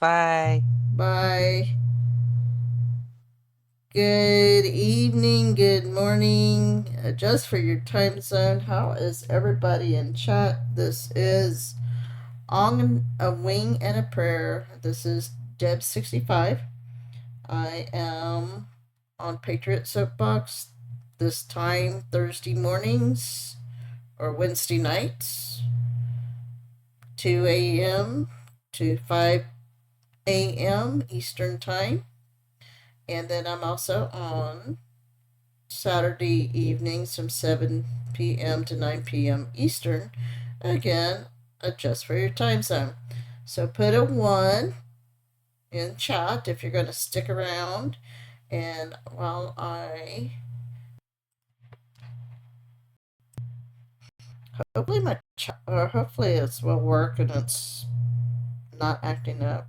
Bye. Bye. Good evening, good morning. Adjust for your time zone. How is everybody in chat? This is On a Wing and a Prayer. This is Deb65. I am on Patriots Soapbox this time Thursday mornings or Wednesday nights, 2 a.m. to 5 a.m. Eastern Time. And then I'm also on Saturday evenings from 7 p.m. to 9 p.m. Eastern. Again, adjust for your time zone. So put a 1 in chat if you're going to stick around. And while I hopefully my chat, or hopefully it will work and it's not acting up.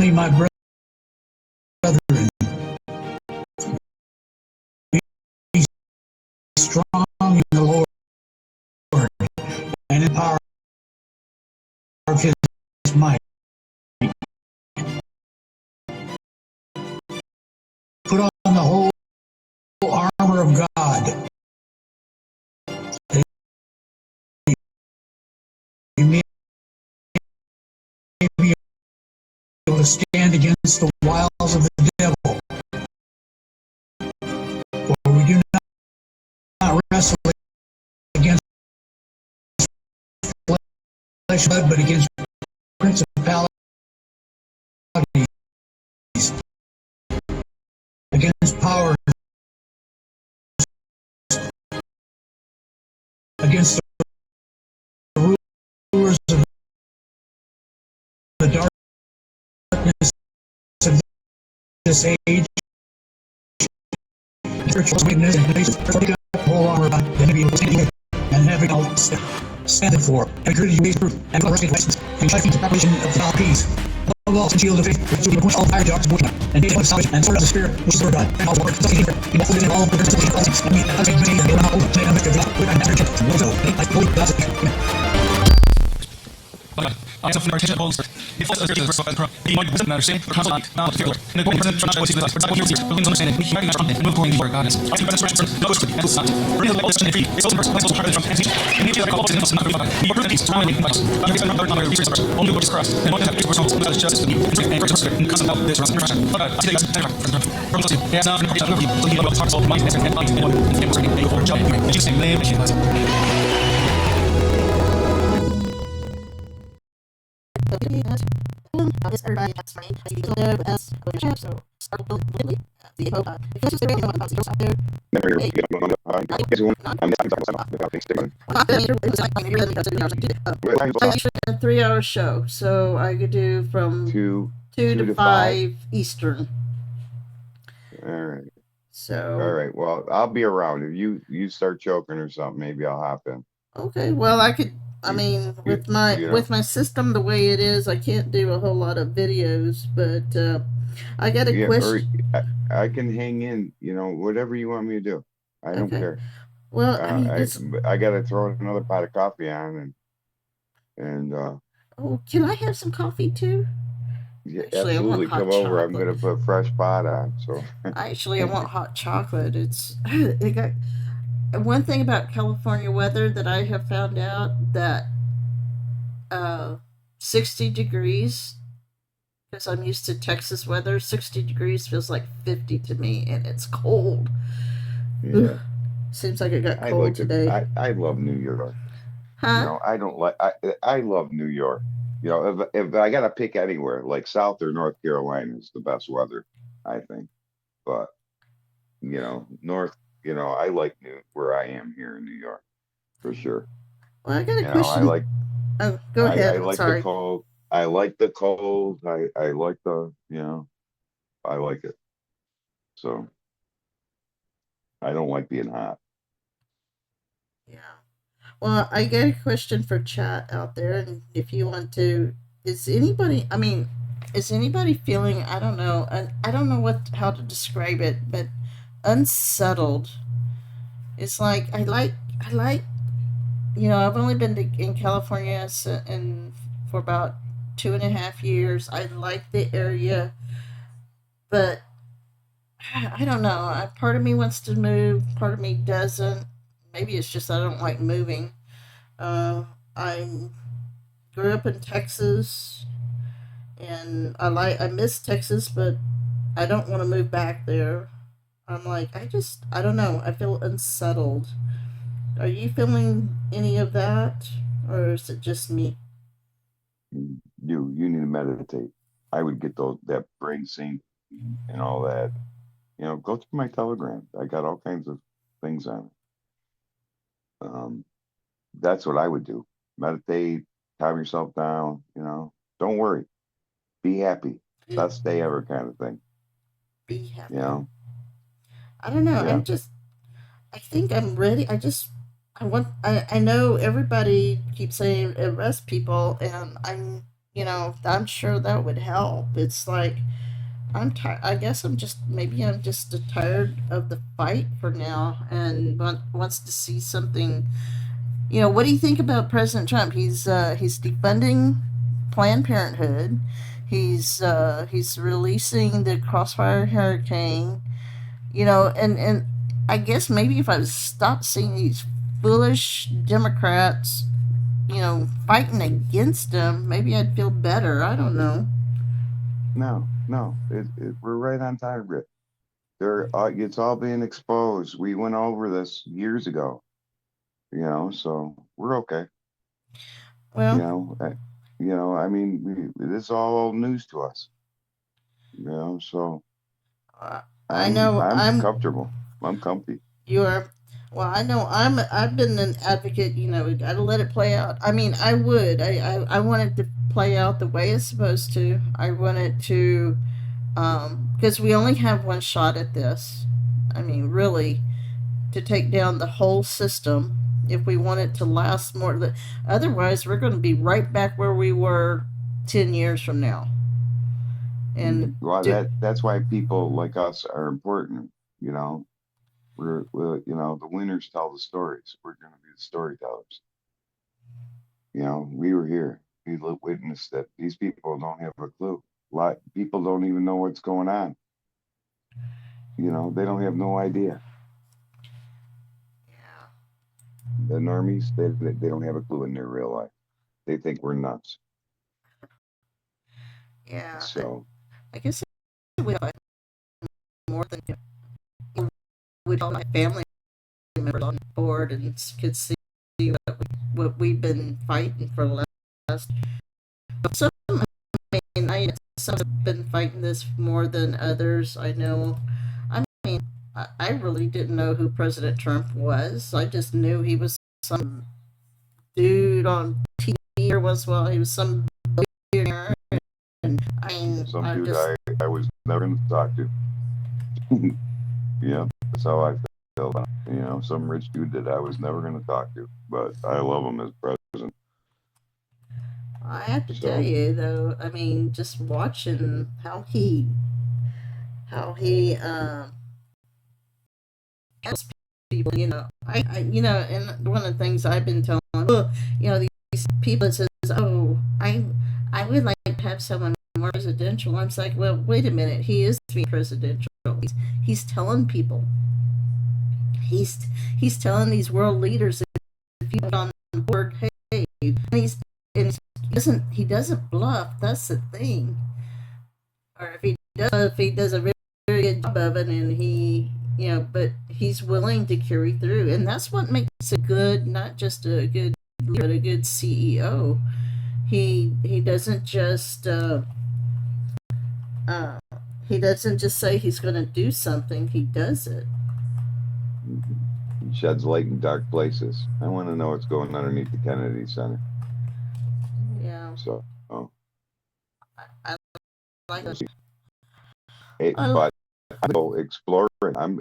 Finally, my brethren, be strong in the Lord and in the power of his might. Put on the whole armor of God, that you may be able to stand against the wiles of the devil. For we do not wrestle against flesh and blood, but against principalities, against powers, against the rulers of the darkness of this age, spiritual wickedness and places. Take up the whole armor of God, that you may be able to stand and having all stand for, and good you proof, and God license, and try to the preparation of the peace. Above all, shield of faith, which will be quench all fire darts of wickedness, and data of salvation, and sword of the Spirit, which is the word of God, and also work, something here, you both live in all the principles of politics, and me, and take the and not over, say, I'm Mr. God, with my master, and also, like, holy God's I have some attention polls. If that's the first of the point was not saying for council not the field. And the point present from choice is for example here buildings understanding we hear from and move going for God is. I think that's right. No question. And it's not. Really all this and free. It's also person also hard from entity. And if you are called to not about. We work with these surrounding us. I'm here another research first. Only what is cross. And what have people results that is justice to me. And first and custom out this runs impression. But I think that's from those. Yes, now from the overview. So you know about hearts all minds and minds and famous and a for job. And just saying name machine was. This everybody has money. I see people there with us. So start lately. The if you just there about zeros out there. A 3-hour show, so I could do from 2 to 5 Eastern. All right. So all right. Well, I'll be around. If you start choking or something, maybe I'll hop in. Okay. Well, I could. I mean, with my system the way it is, I can't do a whole lot of videos. But I got a question. I can hang in. Whatever you want me to do. I don't care. Well, I mean, I got to throw another pot of coffee on and. Oh, can I have some coffee too? Yeah, Actually, absolutely. I want hot Come chocolate. over. I'm gonna put fresh pot on. So. Actually, I want hot chocolate. It got. One thing about California weather that I have found out that 60 degrees, because I'm used to Texas weather, 60 degrees feels like 50 to me, and it's cold. Yeah. Seems like it got cold today. I love New York. Huh? I don't like. I love New York. If I got to pick anywhere, like South or North Carolina is the best weather, I think. But North. I like where I am here in New York for sure. Well, I got a question. Oh, go ahead. I I'm like sorry. the cold. I like the cold. I like the. I like it. So I don't like being hot. Yeah. Well, I got a question for chat out there, and if you want to, is anybody? I mean, is anybody feeling? I don't know. I don't know how to describe it, but unsettled. It's like I like. I've only been in California for about 2.5 years. I like the area, but I don't know. Part of me wants to move. Part of me doesn't. Maybe it's just I don't like moving. Uh, I grew up in Texas, and I miss Texas, but I don't want to move back there. I'm like I don't know. I feel unsettled. Are you feeling any of that, or is it just me? You need to meditate. I would get that brain sync and all that. Go to my Telegram. I got all kinds of things on it. That's what I would do. Meditate, calm yourself down. Don't worry. Be happy. Best day ever, kind of thing. Be happy. I don't know. Yeah. I think I'm ready. I know everybody keeps saying arrest people, and I'm sure that would help. It's like I'm tired. I guess I'm just tired of the fight for now, and wants to see something. What do you think about President Trump? He's defunding Planned Parenthood. He's releasing the Crossfire Hurricane. And I guess maybe if I stopped seeing these foolish Democrats, fighting against him, maybe I'd feel better. I don't know. No, we're right on target. It's all being exposed. We went over this years ago, so we're okay. You Well, know, uh, I mean, this is all old news to us. So I I'm know I'm I'm comfortable. I'm comfy. you're well, I know I've been an advocate, we gotta let it play out. I mean, I want it to play out the way it's supposed to. I want it to because we only have one shot at this. I mean, really, to take down the whole system if we want it to last more. Otherwise, we're going to be right back where we were 10 years from now. And Well, do, that's why people like us are important. You know, the winners tell the stories. We're going to be the storytellers. We were here. We witnessed that these people don't have a clue. A lot people don't even know what's going on. They don't have no idea. The normies, they don't have a clue in their real life. They think we're nuts. yeah, So I guess we have more than we'd all my family members on board and could see what we've been fighting for the last. Some, I mean, some have been fighting this more than others. I know. I mean, I really didn't know who President Trump was. I just knew he was some dude on TV or was well, he was some billionaire. And I mean, some I dude just I was never going to talk to. Yeah, that's how I feel about him. Some rich dude that I was never going to talk to, but I love him as president. I have to tell So you though. I mean, just watching how he helps people. And one of the things I've been telling, these people that says, "Oh, I would like to have someone more presidential." I'm just like, well, wait a minute. He is being presidential. He's telling people. He's he's telling these world leaders, if you get on board, hey, and he doesn't bluff. That's the thing. Or if he does a very, very good job of it, and but he's willing to carry through, and that's what makes a good, not just a good leader, but a good CEO. He doesn't just uh, he doesn't just say he's going to do something. He does it. he sheds light in dark places. I want to know what's going underneath the Kennedy Center. Yeah, So, I like we'll it. see. I, But I go exploring. I'm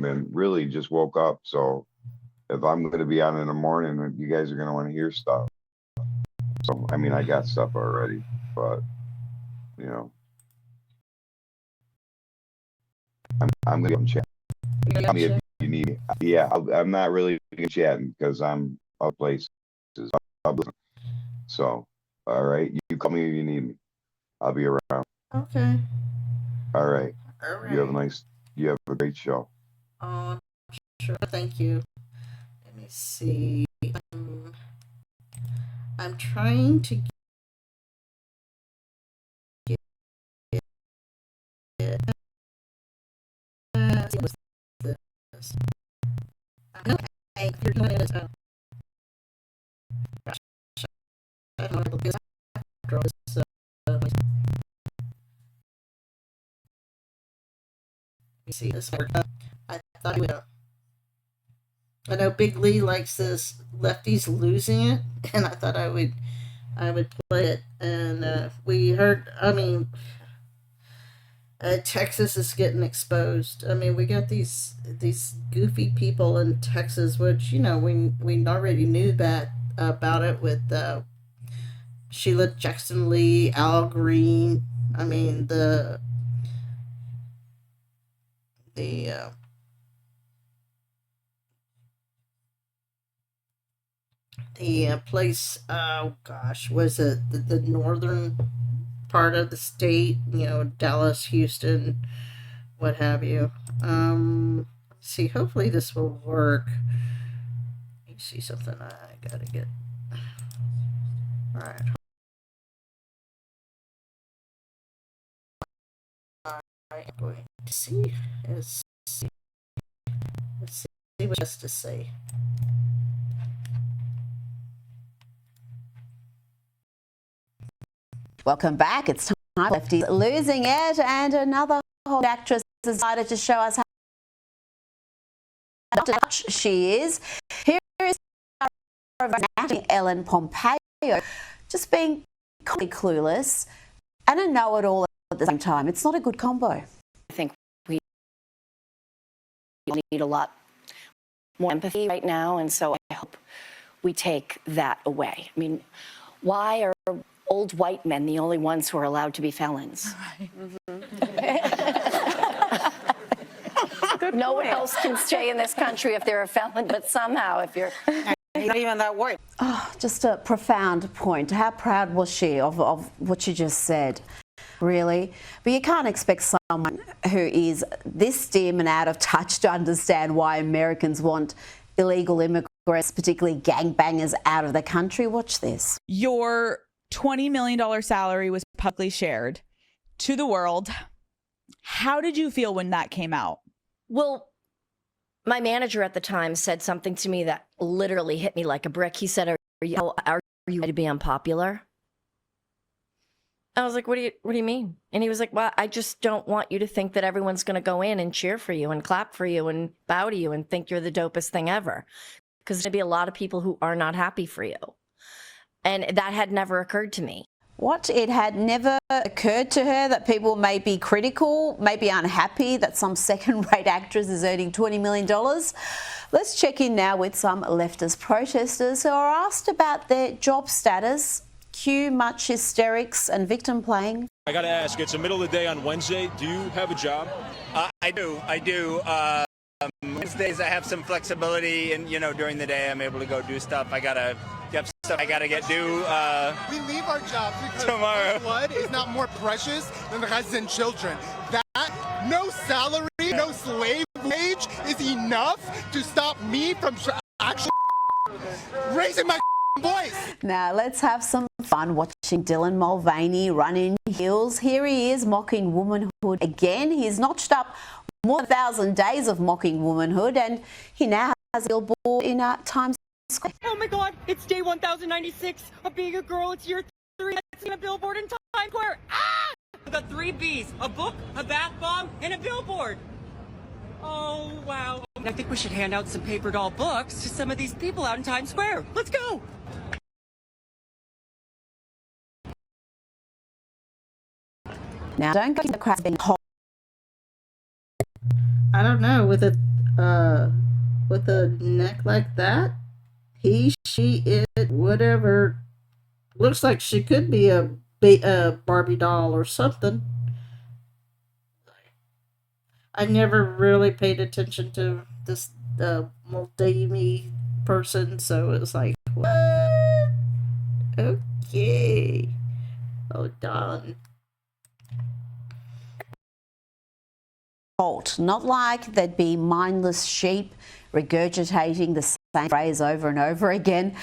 been really just woke up. So if I'm going to be on in the morning, you guys are going to want to hear stuff. So I mean, I got stuff already, but you know, I'm going to chat. Call me if gotcha. you need me. Yeah, I'm not really chatting because I'm up places. So, all right, you call me if you need me. I'll be around. Okay. All right. All You have a right. nice. You have a great show. Oh, sure. Thank you. Let me see. I'm trying to get what's this. Okay, you're doing it. I don't know because so let me see this work. I thought I would. I know Big Lee likes this lefties losing it, and I thought I would play it. And we heard. I mean, Texas is getting exposed. I mean, we got these goofy people in Texas, which we already knew that about it with Sheila Jackson Lee, Al Green. I mean, the place, oh gosh, was it the northern part of the state, Dallas, Houston, what have you. See, hopefully this will work. You see something I gotta get. All right. I'm going to see. Let's see what it has to say. Welcome back. It's time. Lefty's losing it, and another Hollywood actress has decided to show us how much she is. Here is Ellen Pompeo, just being clueless and a know-it-all at the same time. It's not a good combo. I think we need a lot more empathy right now, and so I hope we take that away. I mean, why are old white men the only ones who are allowed to be felons? Right. No one else can stay in this country if they're a felon, but somehow if you're not even that white. Oh, just a profound point. How proud was she of what she just said? Really? But you can't expect someone who is this dim and out of touch to understand why Americans want illegal immigrants, particularly gangbangers, out of the country. Watch this. Your $20 million salary was publicly shared to the world. How did you feel when that came out? Well, my manager at the time said something to me that literally hit me like a brick. He said, are you ready to be unpopular? I was like, what do you mean? And he was like, well, I just don't want you to think that everyone's going to go in and cheer for you and clap for you and bow to you and think you're the dopest thing ever. Because there's going to be a lot of people who are not happy for you. And that had never occurred to me. What? It had never occurred to her that people may be critical, may be unhappy that some second-rate actress is earning $20 million? Let's check in now with some leftist protesters who are asked about their job status. Cue much hysterics and victim playing. I got to ask, it's the middle of the day on Wednesday. Do you have a job? I do. Wednesdays I have some flexibility, and during the day I'm able to go do stuff. I got stuff I gotta get do. We leave our jobs because tomorrow. Blood is not more precious than the resident children. That no salary, no slave wage is enough to stop me from actually raising my voice. Now let's have some fun watching Dylan Mulvaney run in heels. Here he is mocking womanhood again. He's notched up more than 1,000 days of mocking womanhood, and he now has a billboard in Times Square. Oh my God, it's day 1096 of being a girl. It's year 3. I've seen a billboard in Times Square. Ah! I've got 3 B's, a book, a bath bomb, and a billboard. Oh, wow. I think we should hand out some paper doll books to some of these people out in Times Square. Let's go. Now, don't get the crowd being hot. I don't know, with a neck like that, he, she, it, whatever, looks like she could be a Barbie doll or something. I never really paid attention to this Mulvaney person, so it was like, what? Okay. Hold on. Not like they'd be mindless sheep regurgitating the same phrase over and over again.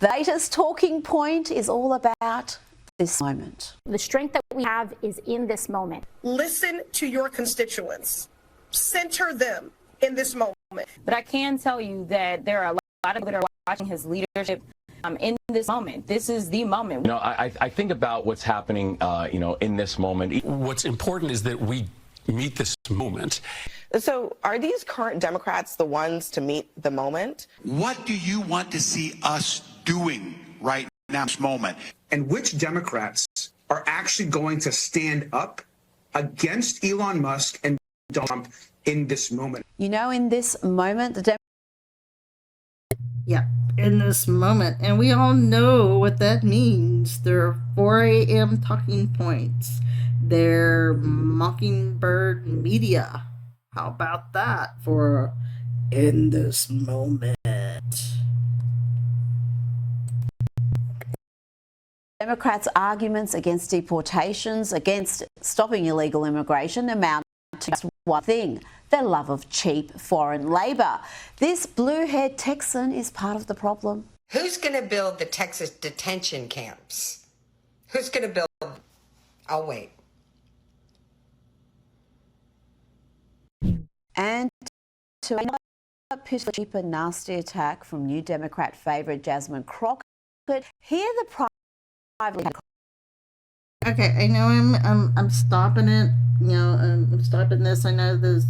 The latest talking point is all about this moment. The strength that we have is in this moment. Listen to your constituents. Center them in this moment. But I can tell you that there are a lot of people that are watching his leadership in this moment. This is the moment. I think about what's happening, in this moment. What's important is that we meet this moment. So are these current Democrats the ones to meet the moment? What do you want to see us doing right now, this moment? And which Democrats are actually going to stand up against Elon Musk and Donald Trump in this moment? In this moment, the Yeah, in this moment. And we all know what that means. They're 4 a.m. talking points. They're mockingbird media. How about that for in this moment? Democrats' arguments against deportations, against stopping illegal immigration, amount to just one thing: their love of cheap foreign labour. This blue-haired Texan is part of the problem. Who's going to build the Texas detention camps? Who's going to build? I'll wait. And to another pitiful, cheap and nasty attack from New Democrat favourite Jasmine Crockett, hear the private. Okay, I know I'm stopping it. You know, I'm stopping this. I know there's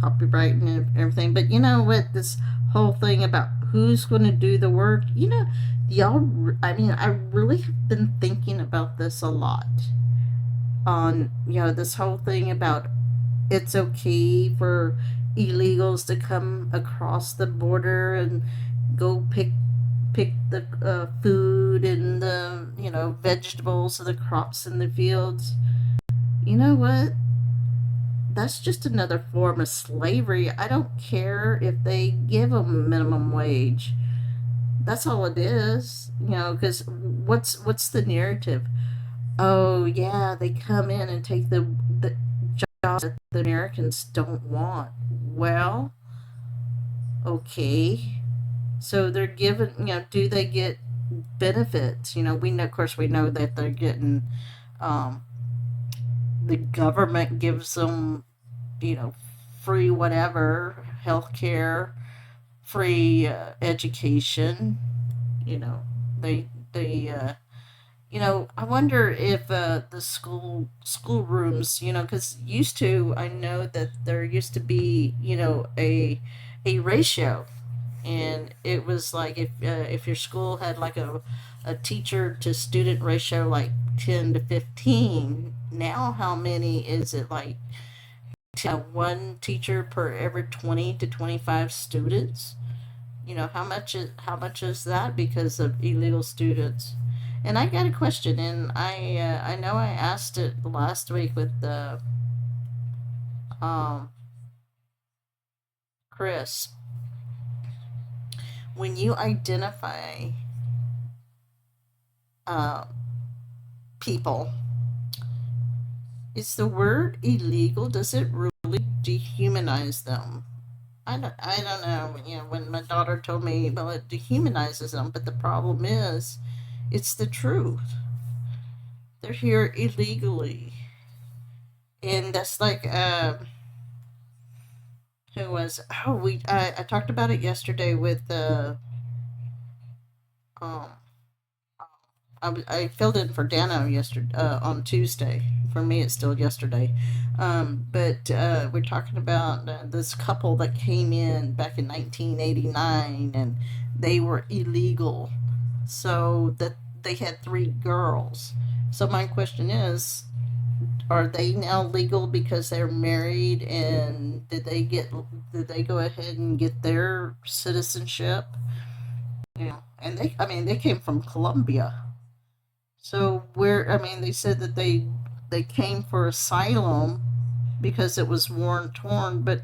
copyright and everything, but you know what? This whole thing about who's going to do the work. You know, y'all. I mean, I really have been thinking about this a lot. On this whole thing about it's okay for illegals to come across the border and go pick the food and the vegetables and the crops in the fields. You know what? That's just another form of slavery. I don't care if they give them minimum wage. That's all it is. Because what's the narrative? Oh yeah, they come in and take the jobs that the Americans don't want. Well, okay. So they're given, do they get benefits? We know, of course, we know that they're getting, the government gives them, free whatever, health care, free education. I wonder if the school rooms, because used to, I know that there used to be, a ratio, and it was like if your school had like a teacher to student ratio like 10 to 15. Now how many is it? Like one teacher per every 20 to 25 students. How much is that because of illegal students? And I got a question, and I know I asked it last week with um Chris. When you identify uh, people, is the word illegal? Does it really dehumanize them? I don't know. When my daughter told me, well, it dehumanizes them, but the problem is, it's the truth. They're here illegally, and that's like who was? Oh, I talked about it yesterday with um I filled in for Dano yesterday on Tuesday. For me, it's still yesterday. But we're talking about this couple that came in back in 1989, and they were illegal. So that they had 3 girls. So my question is, are they now legal because they're married? And did they go ahead and get their citizenship? And they came from Colombia. So they said that they came for asylum because it was war and torn, but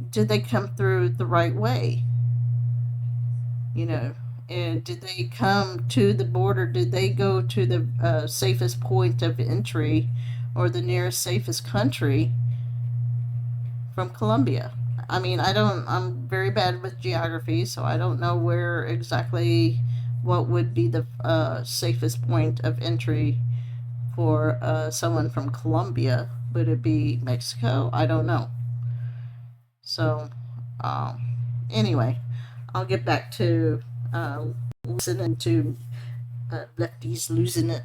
did they come through the right way? And did they come to the border? Did they go to the safest point of entry or the nearest safest country from Colombia? I'm very bad with geography, so I don't know where exactly what would be the safest point of entry for someone from Colombia. Would it be Mexico? I don't know. So, anyway, I'll get back to listening to lefties losing it.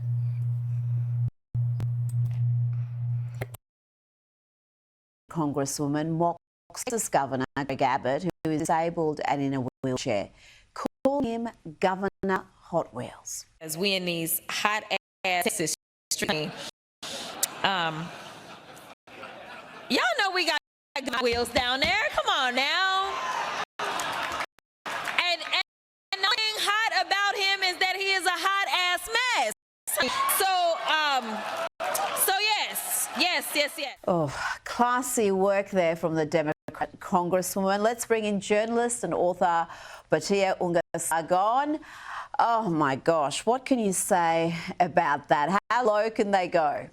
Congresswoman mocks Texas Governor Greg Abbott, who is disabled and in a wheelchair, calling him Governor Hot Wheels. As we in these hot ass Texas streets, y'all know we got wheels down there. Come on now. And yes. Oh, classy work there from the Democrat Congresswoman. Let's bring in journalist and author Batia Ungasagon. Oh my gosh, what can you say about that? How low can they go?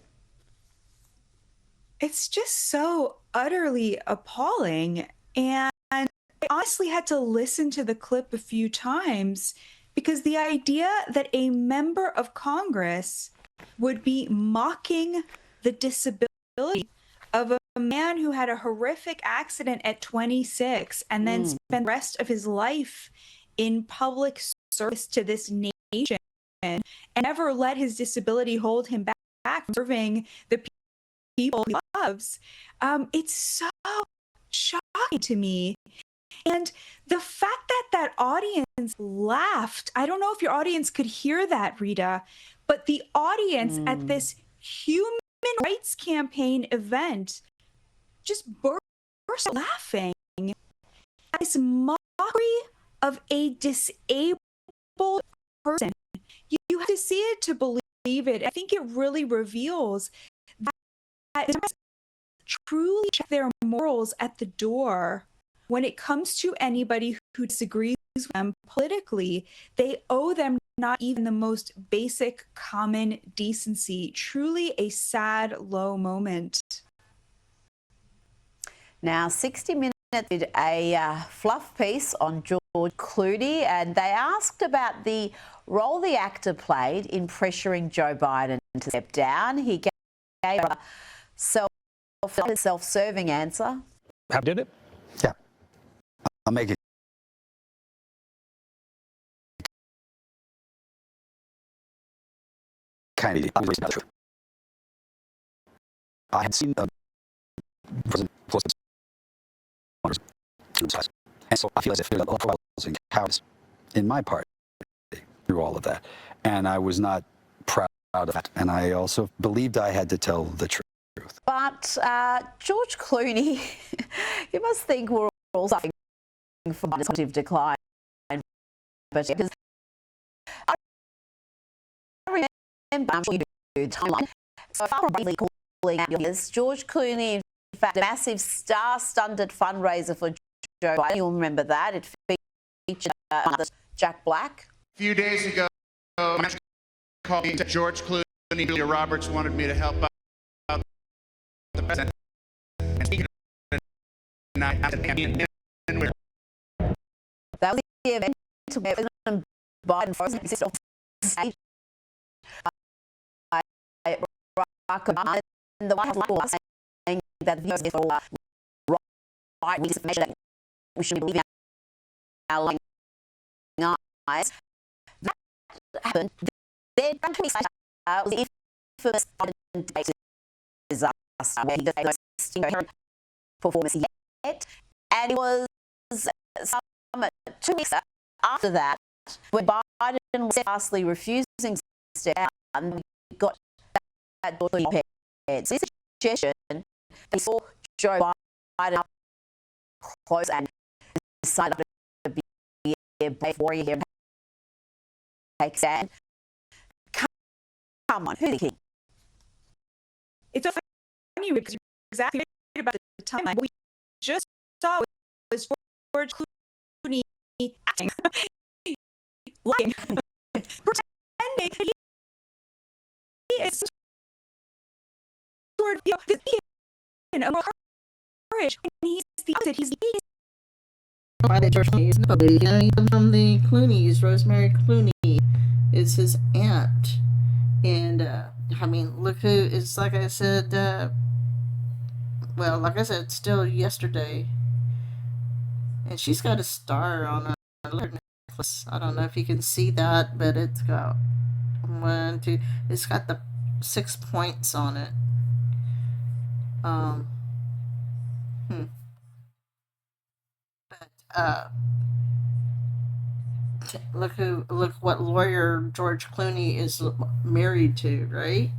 It's just so utterly appalling. And I honestly had to listen to the clip a few times because the idea that a member of Congress would be mocking the disability of a man who had a horrific accident at 26 and then spent the rest of his life in public service to this nation and never let his disability hold him back from serving the people he loves. It's so shocking to me. And the fact that that audience laughed, I don't know if your audience could hear that, Rita, but the audience at this human rights campaign event just burst out laughing at this mockery of a disabled person. You have to see it to believe it. I think it really reveals that Democrats truly check their morals at the door. When it comes to anybody who disagrees with them politically, they owe them not even the most basic common decency. Truly a sad, low moment. Now, 60 Minutes did a fluff piece on George Clooney, and they asked about the role the actor played in pressuring Joe Biden to step down. He gave a self-serving answer. How did it? Yeah. I'll make it kind of true. I had seen President close and so I feel as if there's a lot of trials and cowardice in my part through all of that. And I was not proud of that. And I also believed I had to tell the truth. But George Clooney, you must think we're all suffering from cognitive decline. But because I remember, I'm sure you do, timeline. So far from really calling out this, George Clooney, in fact, a massive star-studded fundraiser for Joe Biden. You'll remember that. It featured Jack Black. A few days ago, my manager called me and said George Clooney and Julia Roberts wanted me to help out the president. And speaking of that was the event where President Biden was on stage. Barack Obama and the White House was saying that the US all right misinformation that we should be believing our lying eyes. That happened. Then, 20 was the infamous Biden debate disaster where he did no performance yet, and it was some 2 weeks after that when Biden was vastly refusing to step down. We got that George Clooney head. So this suggestion they saw Joe Biden up close and decided to be a brave warrior here and take a stand. Come on, who's the king? It's so funny because you're exactly right about the timeline. What we just saw was George Clooney acting, lying, pretending he is sort of, courage, and he's the opposite. He's George Clooney is nobody. Even from the Clooney's, Rosemary Clooney is his aunt. And, I mean, look who, it's like I said, still yesterday. And she's got a star on her necklace. I don't know if you can see that, but it's got it's got the 6 points on it. Look what lawyer George Clooney is married to, right?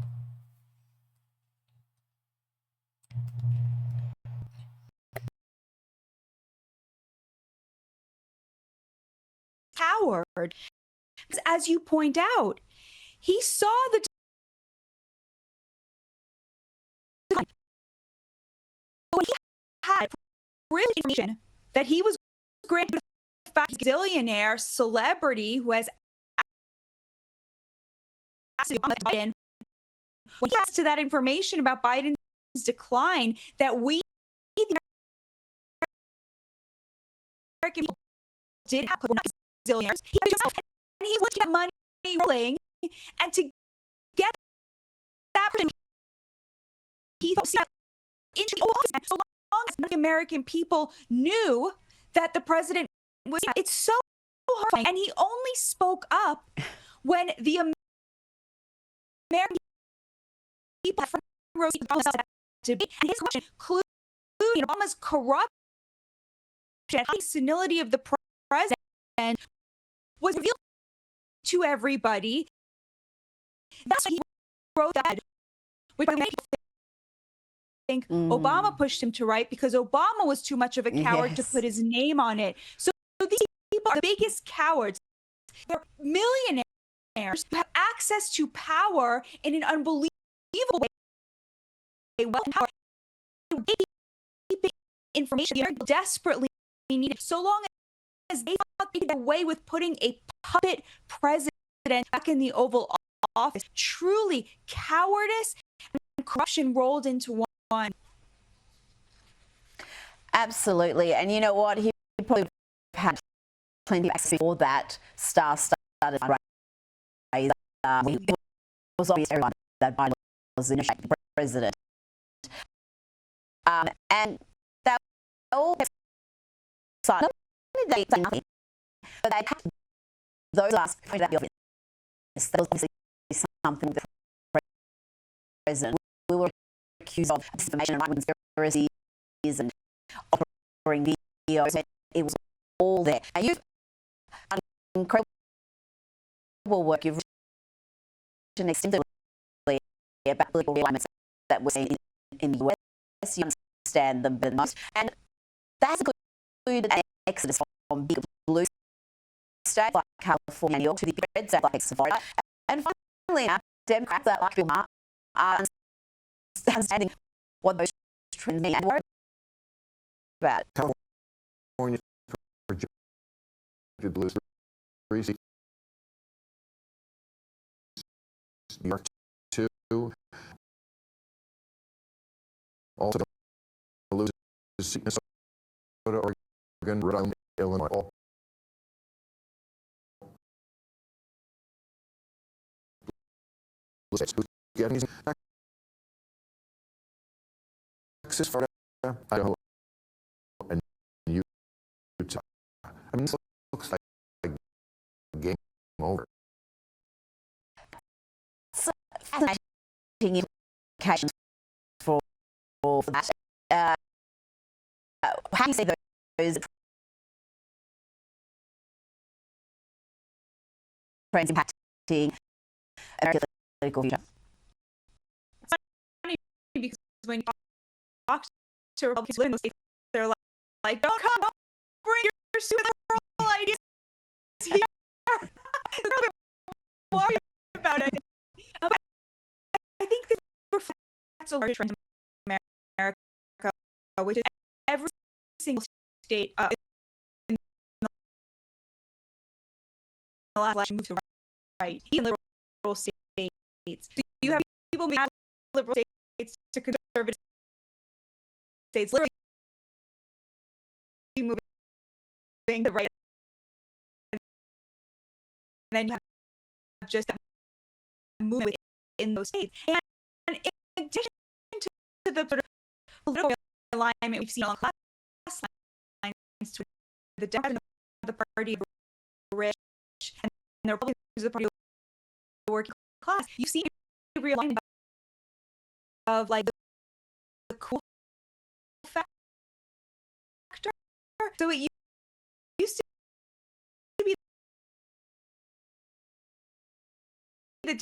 coward. As you point out, he saw the really information that he was granted a billionaire celebrity who has asked Biden, when he asked to that information about Biden's decline, that we, the American people, did have put zillionaires. He was himself, and he was to get money rolling, and to get that person, he thought into the office. So long as the American people knew that the president was, it's so horrifying. And he only spoke up when the American people had Rosie to be, and his question, including Obama's corruption, the senility of the president, was revealed to everybody. That's why he wrote that, which many people think Obama pushed him to write, because Obama was too much of a coward to put his name on it. So these people are the biggest cowards. They're millionaires who have access to power in an unbelievable way. Information they desperately needed. So long as they get away with putting a puppet president back in the Oval Office, truly cowardice and corruption rolled into one. Absolutely. And you know what? He probably had plenty of access before that star started raise. It was obvious to everyone that Biden was the president. And they all excited. They say nothing, but they had those last point of the office. That was obviously something with the president. We were accused of disinformation and conspiracies and offering videos. It was all there. And you've done incredible work. You've written extensively about political realignments that we're seeing in the US. You understand them the most. And that's included an exodus from big blue states like California and New York to the red states like Texas and Florida. And finally, Democrats that like Bill Maher are understanding what those trends mean and worried about. California projected blue 3 seats. New York 2. Also lose Minnesota, Oregon, Rhode Island, Illinois. All states who get these Texas, Florida, Idaho, and Utah. I mean, this looks like a game over. So fascinating implications for that. How do you see those trends impacting America's political future? It's funny because when you talk to Republicans within those states, they're like, don't bring your suicidal ideas here. They're a bit worried about it. But I think this reflects a larger trend in America, which is every single state in the last election moved to the right, even liberal states. So you have people moving out of liberal states to conservative states, literally moving to the right. And then you have just that movement in those states. And in addition to the sort of political alignment we've seen on class lines, to the Democrats the party of the rich and the Republicans the party of the working class, you see a realignment of like the cool factor. So it used to be the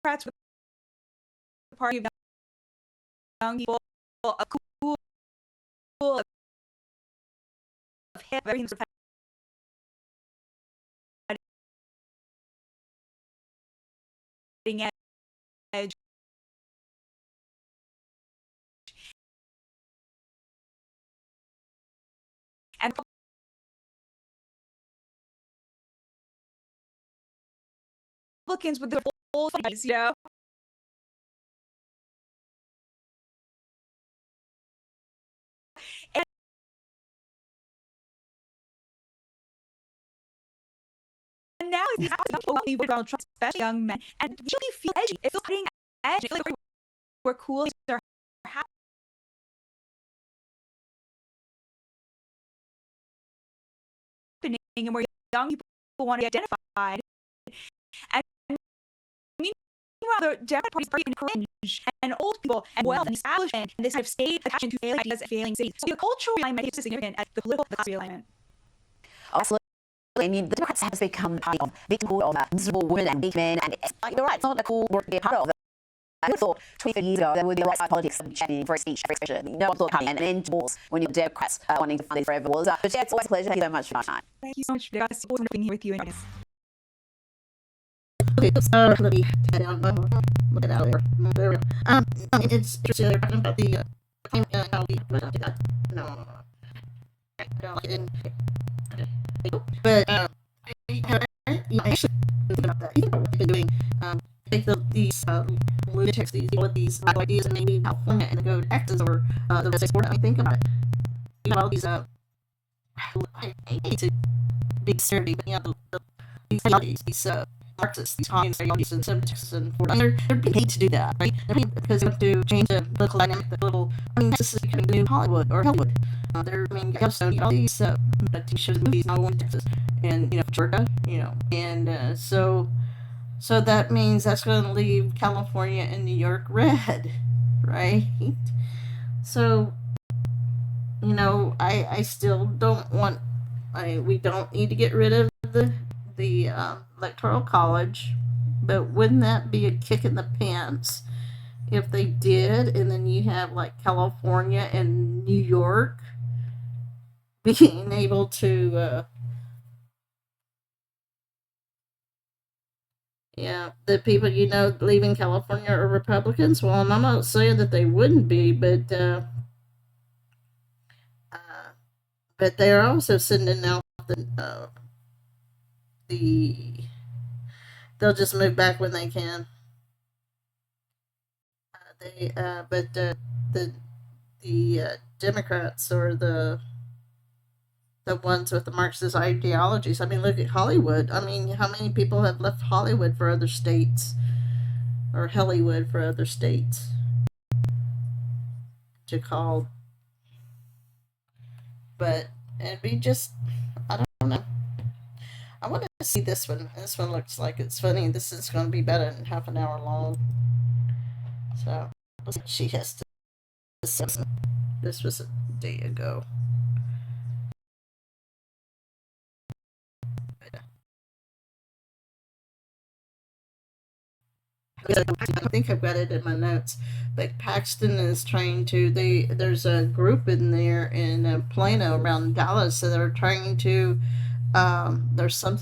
Democrats were the party of young people, a cool of hip, everything sort of cutting edge And Republicans with their full, you know. And now he's only with Donald Trump, especially young men, and really feel edgy. It feels cutting edge. It feels like we're cool. They're happening, and where young people want to be identified. And meanwhile, the Democrat Party is very cringe, and old people, and wealth, and establishment, and this kind of state attachment to failing ideas and failing cities. So the cultural realignment is significant as the political realignment. Absolutely. I mean, the Democrats have become a party of victimhood, of miserable women and weak men, and it's like, you're right, it's not a cool work to be a part of. I would have thought 20 years ago there would be a right side politics of championing free speech, free expression. No one thought coming and end wars when you're Democrats wanting to fund these forever wars. But yeah, it's always a pleasure. Thank you so much for your time. Thank you so much, guys. It's always being here with you. Okay, so let me head down. Look at out there. There we go. It's interesting talking about the how we no. I don't like it. But I actually think about that. Even what we've been doing, take these lunatics, these people with these ideas, and maybe California and go to Texas or the rest of the I mean, think about it. You have all these I hate to be absurdity, but you know these Marxists, these communists, and Texas and Florida, they're being paid to do that, right? They're paid because they want to change the political dynamic, the political. I mean, this is becoming the new Hollywood or Hollywood. Yellowstone, all these TV shows and movies now going to Texas and Georgia, and so that means that's going to leave California and New York red, right? So I still don't want. We don't need to get rid of the electoral college, but wouldn't that be a kick in the pants if they did? And then you have like California and New York being able to the people leaving California are Republicans. Well, I'm not saying that they wouldn't be, but they're also sending out they'll just move back when they can. But the Democrats or the ones with the Marxist ideologies. I mean, look at Hollywood. I mean, how many people have left Hollywood for other states, or Hollywood for other states to call? But it'd be just, I don't know. I want to see this one. This one looks like it's funny. This is going to be better than half an hour long. So she has to. This was a day ago. I think I've got it in my notes. But Paxton is trying to. There's a group in there in Plano around Dallas, so they're trying to. There's some.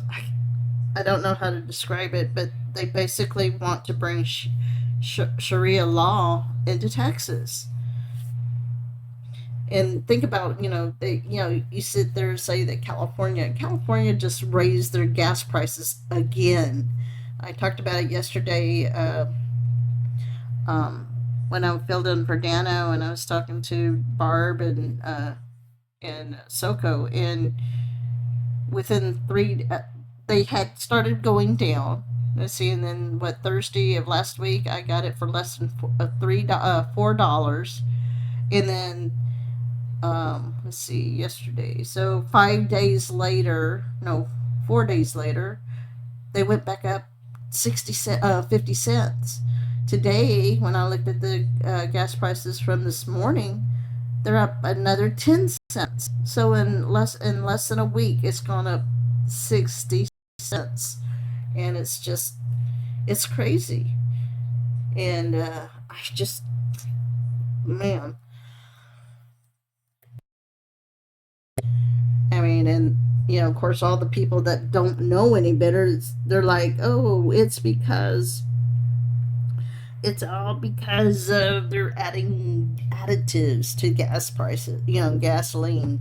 I don't know how to describe it, but they basically want to bring Sharia law into Texas. And think about, you sit there and say that California just raised their gas prices again. I talked about it yesterday when I filled in for Dano, and I was talking to Barb and Soko, and within they had started going down. Let's see, and then Thursday of last week I got it for less than $4, and then let's see, yesterday. So 4 days later, they went back up 50 cents. Today, when I looked at the gas prices from this morning, they're up another 10 cents. So in less than a week, it's gone up 60 cents, and it's crazy. And man. I mean, and of course, all the people that don't know any better, they're like, oh, it's all because they're adding additives to gas prices, gasoline.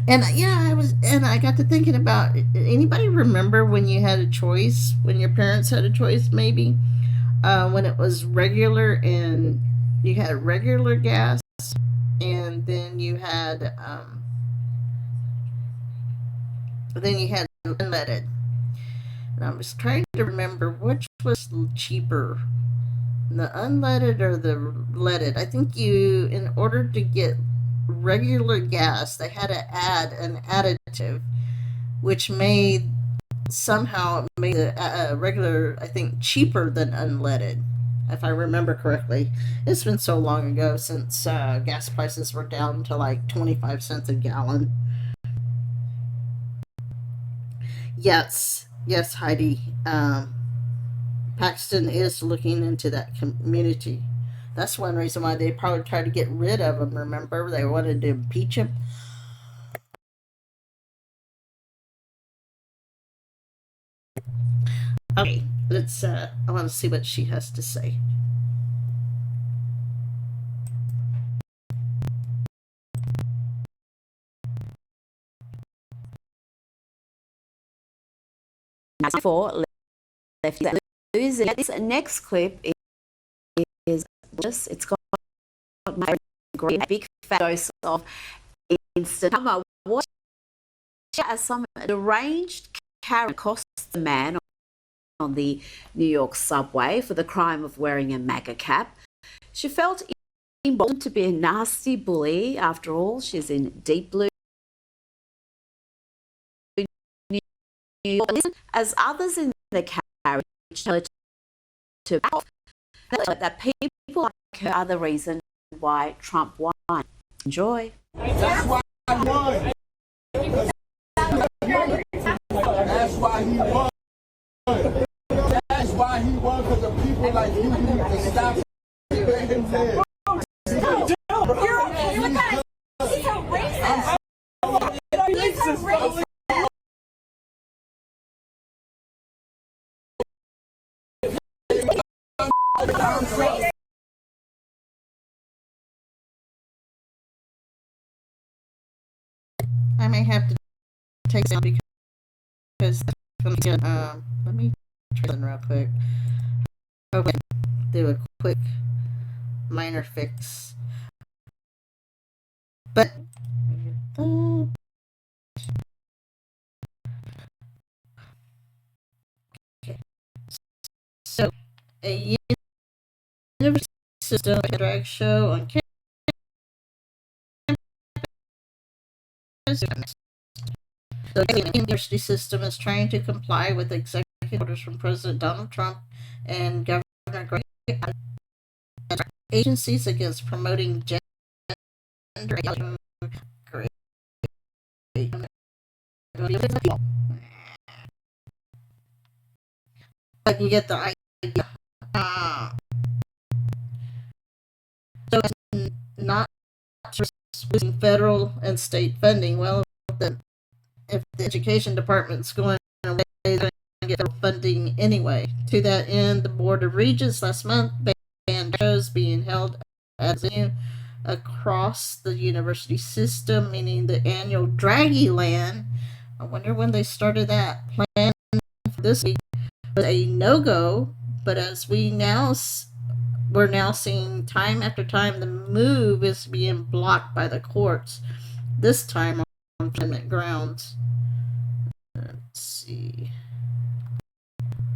And I got to thinking about, anybody remember when you had a choice, when your parents had a choice, maybe, when it was regular, and you had regular gas, and then you had unleaded. And I was trying to remember which was cheaper, the unleaded or the leaded. I think in order to get regular gas, they had to add an additive, which somehow made the regular, I think, cheaper than unleaded, if I remember correctly. It's been so long ago since gas prices were down to like 25 cents a gallon. Yes, Heidi. Paxton is looking into that community. That's one reason why they probably tried to get rid of him. Remember, they wanted to impeach him. Okay, let's. I want to see what she has to say. For Lefty Lose. This next clip is just, it's got my big fat dose of instant karma. What as some deranged Karen accosted the man on the New York subway for the crime of wearing a MAGA cap. She felt emboldened to be a nasty bully. After all, she's in deep blue New York. As others in the carriage tell her to back off, that people like her are the reason why Trump won. Enjoy. That's why he won. That's why he won. That's why he won, because of people like you need to stop him there. You're okay with that? He's a racist. He's a racist. I may have to take it out because let me try real quick. Okay, do a quick minor fix. But okay. So a university system drag show on campus. The university system is trying to comply with executive orders from President Donald Trump and Governor Greg agencies against promoting gender. But you get the idea. So it's not losing federal and state funding. Well, if the education department's going away, they're going to get federal funding anyway. To that end, the Board of Regents last month banned shows being held as across the university system, meaning the annual Draggyland. I wonder when they started that plan for this week. Was a no-go, but as we're now seeing time after time, the move is being blocked by the courts. This time on legitimate grounds. Let's see.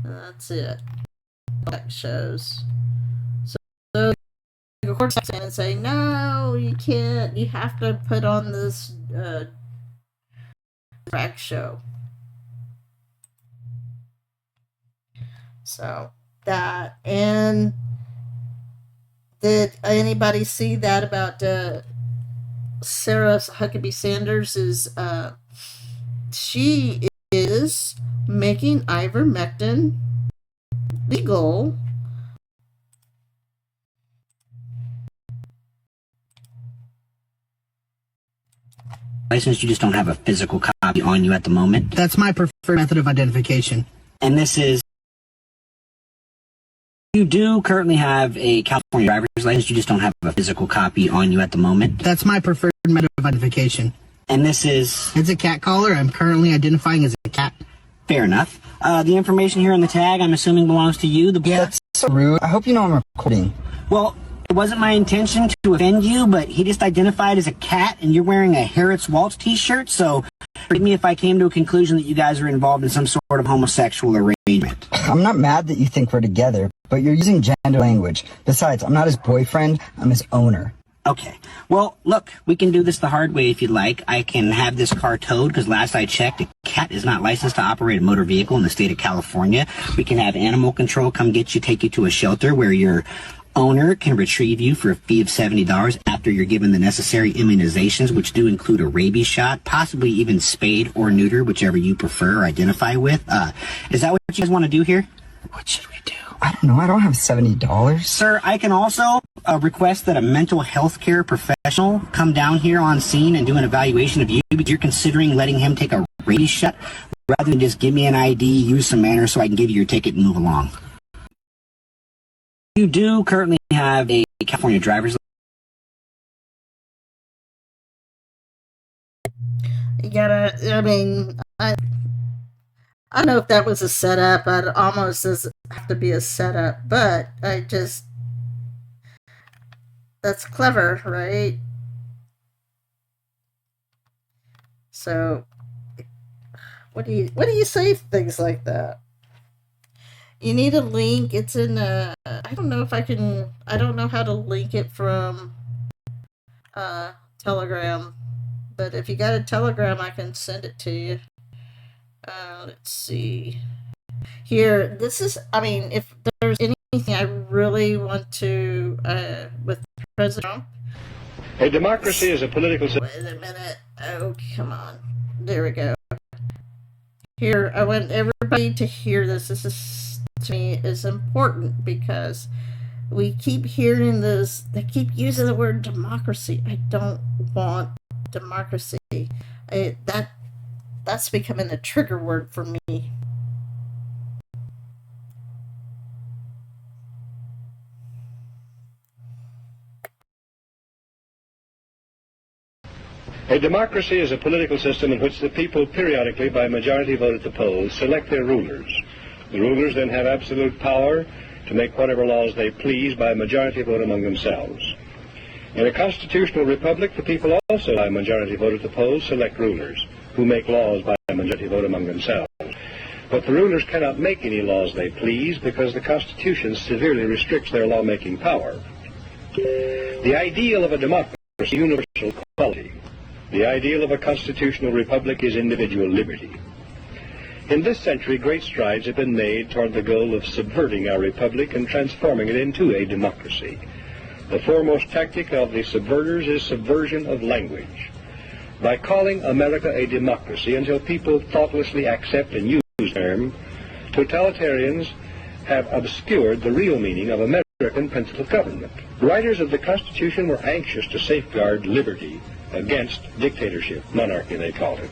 That's it. That shows. So the courts come in and say, no, you can't. You have to put on this drag show. So that, and did anybody see that about Sarah Huckabee Sanders? She is making ivermectin legal. License, you just don't have a physical copy on you at the moment. That's my preferred method of identification. And this is, you do currently have a California driver's license, you just don't have a physical copy on you at the moment. That's my preferred method of identification. And this is? It's a cat collar. I'm currently identifying as a cat. Fair enough. The information here on the tag, I'm assuming belongs to you. Yeah, that's so rude. I hope you know I'm recording. Well, it wasn't my intention to offend you, but he just identified as a cat, and you're wearing a Harriet's Waltz t-shirt, so forgive me if I came to a conclusion that you guys are involved in some sort of homosexual arrangement. I'm not mad that you think we're together, but you're using gender language. Besides, I'm not his boyfriend, I'm his owner. Okay. Well, look, we can do this the hard way if you'd like. I can have this car towed, because last I checked, a cat is not licensed to operate a motor vehicle in the state of California. We can have animal control come get you, take you to a shelter where your owner can retrieve you for a fee of $70 after you're given the necessary immunizations, which do include a rabies shot, possibly even spayed or neuter, whichever you prefer or identify with. Is that what you guys want to do here? What should we do? I don't know. I don't have $70. Sir, I can also request that a mental health care professional come down here on scene and do an evaluation of you, because you're considering letting him take a rabies shot rather than just give me an ID, use some manners so I can give you your ticket and move along. You do currently have a California driver's license. You gotta, I mean, I don't know if that was a setup. It almost doesn't have to be a setup, but that's clever, right? So, what do you say to things like that? You need a link. It's in I don't know how to link it from Telegram, but if you got a Telegram, I can send it to you. Let's see. Here, this is, I mean, if there's anything I really want to, with President Trump. A democracy is a political system. Wait a minute. Oh, come on. There we go. Here, I want everybody to hear this. This is, to me, is important because we keep hearing this. They keep using the word democracy. I don't want democracy. That's becoming a trigger word for me. A democracy is a political system in which the people periodically, by majority vote at the polls, select their rulers. The rulers then have absolute power to make whatever laws they please by majority vote among themselves. In a constitutional republic, the people also, by majority vote at the polls, select rulers, who make laws by majority vote among themselves. But the rulers cannot make any laws they please because the Constitution severely restricts their lawmaking power. The ideal of a democracy is universal equality. The ideal of a constitutional republic is individual liberty. In this century, great strides have been made toward the goal of subverting our republic and transforming it into a democracy. The foremost tactic of the subverters is subversion of language. By calling America a democracy until people thoughtlessly accept and use the term, totalitarians have obscured the real meaning of American principle of government. Writers of the Constitution were anxious to safeguard liberty against dictatorship, monarchy they called it.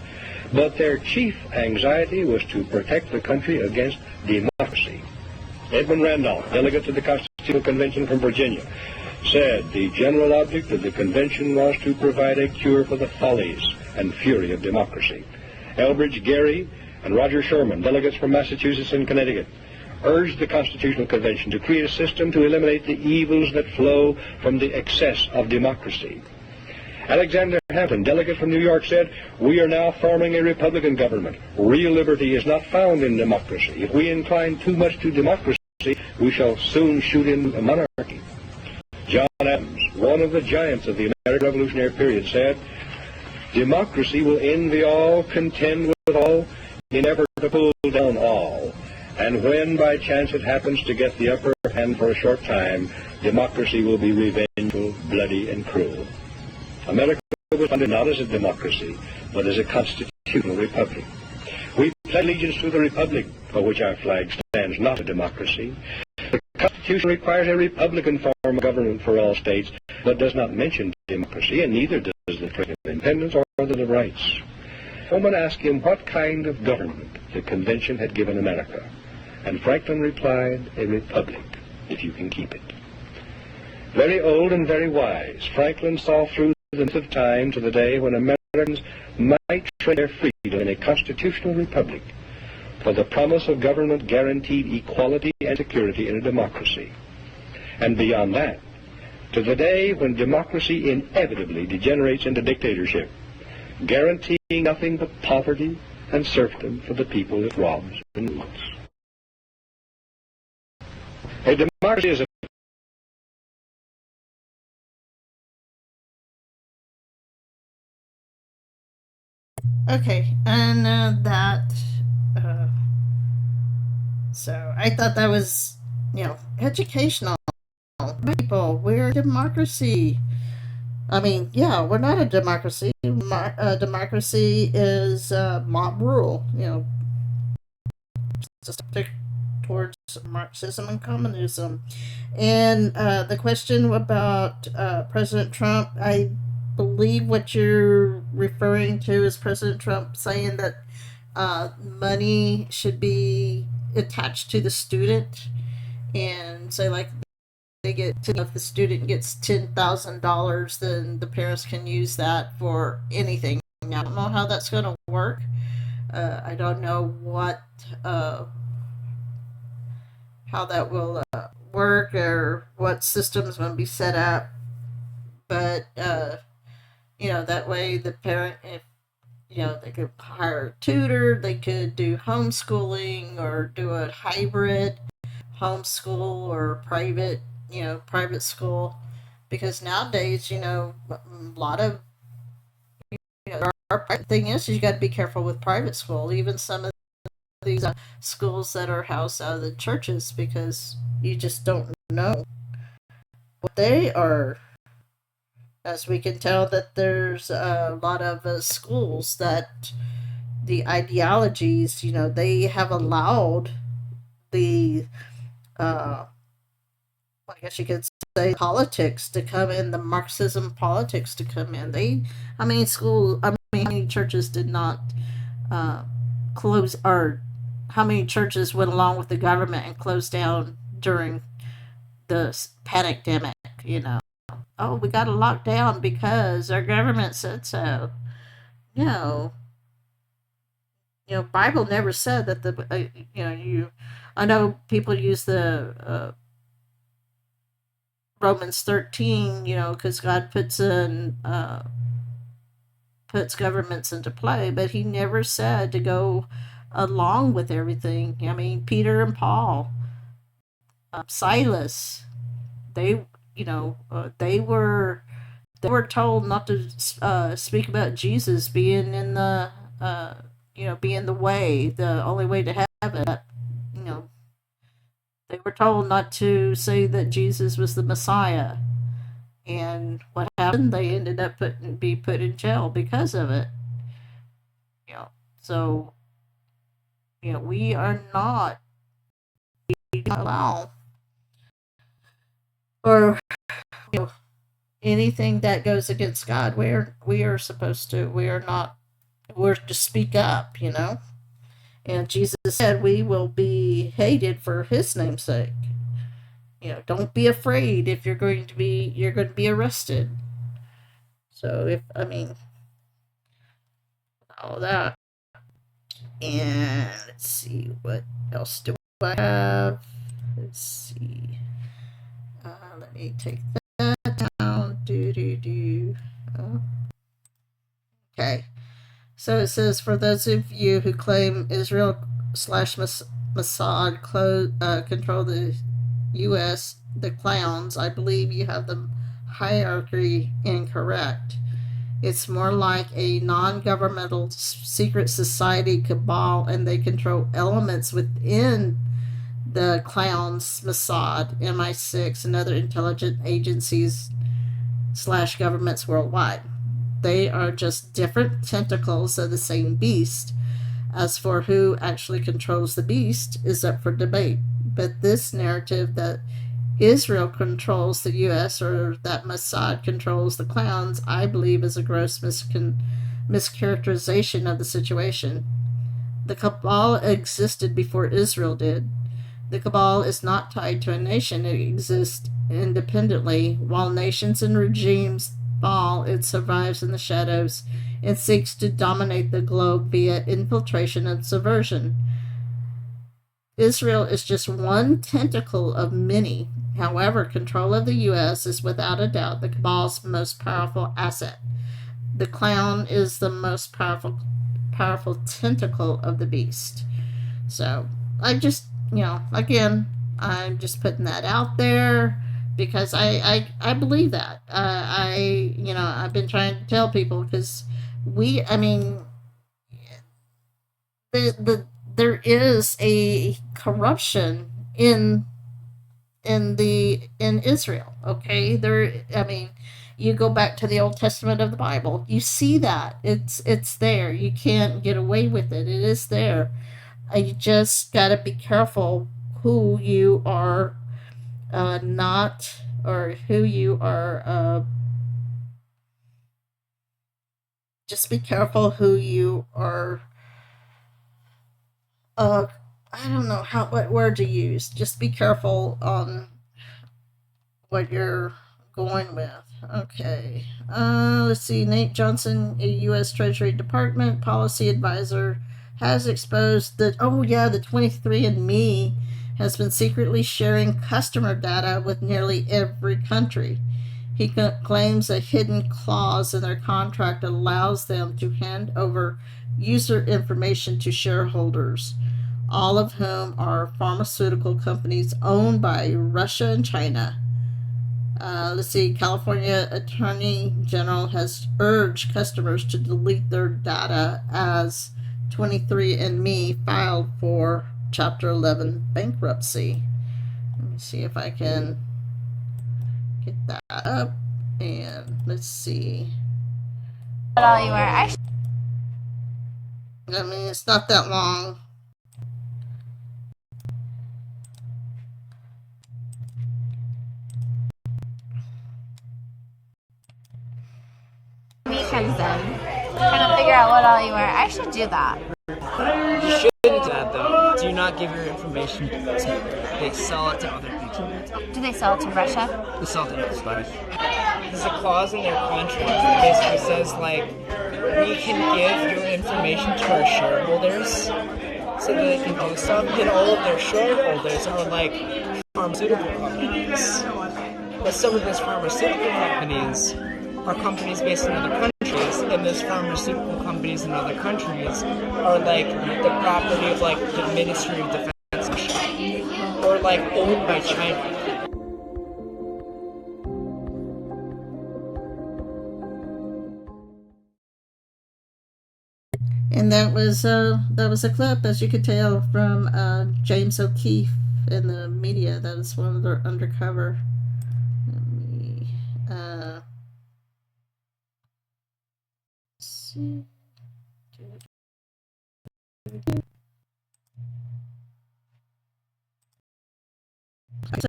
But their chief anxiety was to protect the country against democracy. Edmund Randolph, delegate to the Constitutional Convention from Virginia, said the general object of the convention was to provide a cure for the follies and fury of democracy. Elbridge Gerry and Roger Sherman, delegates from Massachusetts and Connecticut, urged the Constitutional Convention to create a system to eliminate the evils that flow from the excess of democracy. Alexander Hamilton, delegate from New York, said, "We are now forming a Republican government. Real liberty is not found in democracy. If we incline too much to democracy, we shall soon shoot in a monarchy." John Adams, one of the giants of the American Revolutionary period, said, "Democracy will envy all, contend with all, endeavor to pull down all. And when by chance it happens to get the upper hand for a short time, democracy will be revengeful, bloody, and cruel." America was founded not as a democracy, but as a constitutional republic. We pledge allegiance to the republic for which our flag stands, not a democracy. The Constitution requires a republican form of government for all states, but does not mention democracy, and neither does the Declaration of Independence or the Bill of Rights. Someone asked him what kind of government the convention had given America, and Franklin replied, "A republic, if you can keep it." Very old and very wise, Franklin saw through the midst of time to the day when America Americans might trade their freedom in a constitutional republic for the promise of government-guaranteed equality and security in a democracy. And beyond that, to the day when democracy inevitably degenerates into dictatorship, guaranteeing nothing but poverty and serfdom for the people it robs and rules. A democracy is a Okay, and so I thought that was, educational. People, we're a democracy. I mean, yeah, we're not a democracy. Democracy is mob rule, just towards Marxism and communism. And the question about President Trump, I believe what you're referring to is President Trump saying that money should be attached to the student, and say like if the student gets $10,000, then the parents can use that for anything. Now, I don't know how that's going to work. I don't know what how that will work or what system's going to be set up, but that way the parent, if they could hire a tutor, they could do homeschooling or do a hybrid homeschool or private school, because nowadays, a lot of, our thing is you got to be careful with private school, even some of these schools that are housed out of the churches, because you just don't know what they are. As we can tell that there's a lot of schools that the ideologies, they have allowed the I guess you could say politics to come in, the Marxism politics to come in. How many churches did not close, or how many churches went along with the government and closed down during the pandemic, Oh, we got to lock down because our government said so. No. Bible never said that I know people use the Romans 13, because God puts governments into play, but he never said to go along with everything. I mean, Peter and Paul, Silas, they were told not to speak about Jesus being in the being the way, the only way to heaven. They were told not to say that Jesus was the Messiah. And what happened? They ended up being put in jail because of it. So we are not allowed, or anything that goes against God. We are supposed to. We're to speak up. And Jesus said we will be hated for his name's sake. Don't be afraid if you're going to be arrested. So all that. And let's see, what else do I have? Let's see. Let me take that down. Okay. So it says, for those of you who claim Israel / Mossad control the U.S., the clowns, I believe you have the hierarchy incorrect. It's more like a non-governmental secret society cabal, and they control elements within the clowns, Mossad, MI6, and other intelligence agencies / governments worldwide. They are just different tentacles of the same beast. As for who actually controls the beast is up for debate. But this narrative that Israel controls the U.S. or that Mossad controls the clowns, I believe, is a gross mischaracterization of the situation. The cabal existed before Israel did. The cabal is not tied to a nation. It exists independently. While nations and regimes fall, it survives in the shadows It seeks to dominate the globe via infiltration and subversion. Israel is just one tentacle of many. However, control of the U.S. is without a doubt the cabal's most powerful asset. The clown is the most powerful tentacle of the beast. So I just, again, I'm just putting that out there because I believe that. I've been trying to tell people because there is a corruption in Israel. Okay, you go back to the Old Testament of the Bible, you see that it's there. You can't get away with it. It is there. You just got to be careful who you are not, or who you are. Just be careful who you are. I don't know what word to use. Just be careful on what you're going with. Okay. Let's see. Nate Johnson, a U.S. Treasury Department policy advisor, has exposed that, the 23andMe has been secretly sharing customer data with nearly every country. He claims a hidden clause in their contract allows them to hand over user information to shareholders, all of whom are pharmaceutical companies owned by Russia and China. Let's see, California Attorney General has urged customers to delete their data as 23andMe filed for Chapter 11 bankruptcy. Let me see if I can get that up. And let's see. It's not that long. Comes in, trying to figure out what all you wear. I should do that. You shouldn't do that though. Do not give your information to those people. They sell it to other people. Do they sell it to Russia? They sell it to everybody. There's a clause in their contract that basically says we can give your information to our shareholders so that they can do stuff, and all of their shareholders are pharmaceutical companies. But some of those pharmaceutical companies are companies based in other countries, and those pharmaceutical companies in other countries are the property of the Ministry of Defense, or owned by China. And that was a clip, as you could tell, from James O'Keefe in the media. That was one of their undercover. Let me see.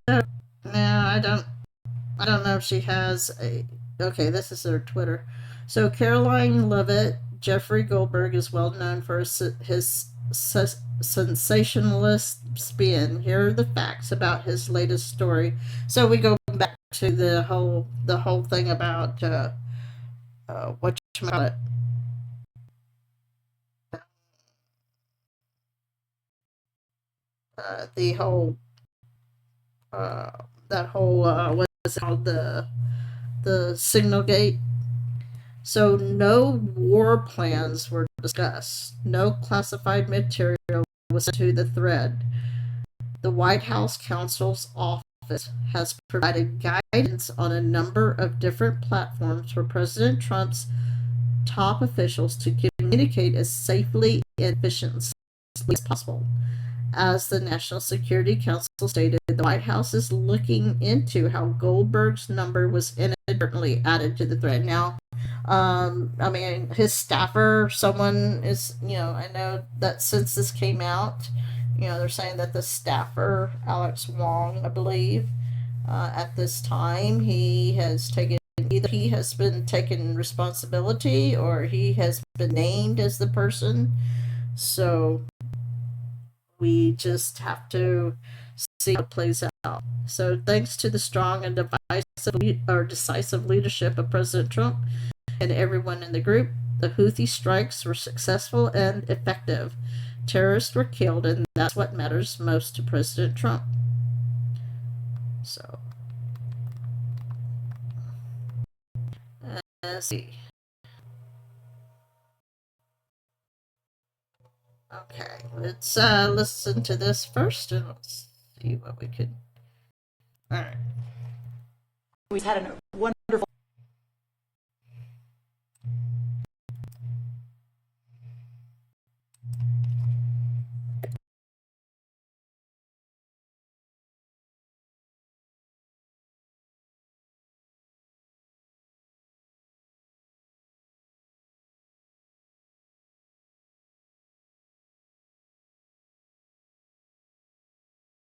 So, now I don't know if she has a. Okay, this is her Twitter. So Caroline Leavitt, Jeffrey Goldberg is well known for his sensationalist spin. Here are the facts about his latest story. So we go back to the whole thing about what you call it. The whole what's it called, the signal gate. So no war plans were discussed. No classified material was sent to the thread. The White House counsel's office has provided guidance on a number of different platforms for President Trump's top officials to communicate as safely and efficiently as possible. As the National Security Council stated, the White House is looking into how Goldberg's number was inadvertently added to the thread. Now, his staffer, someone is, I know that since this came out, they're saying that the staffer, Alex Wong, I believe, at this time, he has been taking responsibility, or he has been named as the person. So we just have to see how it plays out. So thanks to the strong and decisive leadership of President Trump and everyone in the group, The Houthi strikes were successful and effective. Terrorists were killed, and that's what matters most to President Trump. So, let's see. Okay, let's listen to this first, and let's see what we could. All right. We've had a wonderful.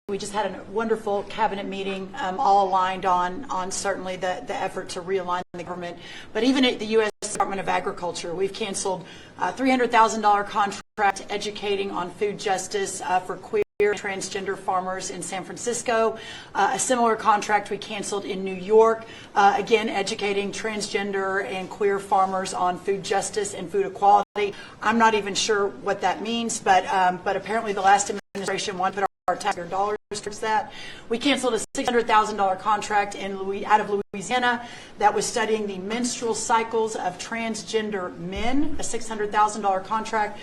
We just had a wonderful cabinet meeting, all aligned on certainly the effort to realign the government. But even at the U.S. Department of Agriculture, we've canceled a $300,000 contract educating on food justice for queer and transgender farmers in San Francisco. A similar contract we canceled in New York, again educating transgender and queer farmers on food justice and food equality. I'm not even sure what that means, but apparently the last administration wanted to put our taxpayer dollars towards that. We canceled a $600,000 contract out of Louisiana that was studying the menstrual cycles of transgender men, a $600,000 contract.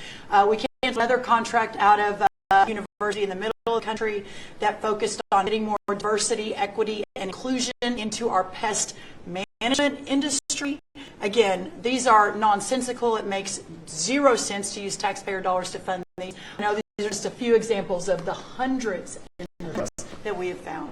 We canceled another contract out of university in the middle of the country that focused on getting more diversity, equity, and inclusion into our pest management industry. Again, these are nonsensical. It makes zero sense to use taxpayer dollars to fund these. I know these are just a few examples of the hundreds that we have found.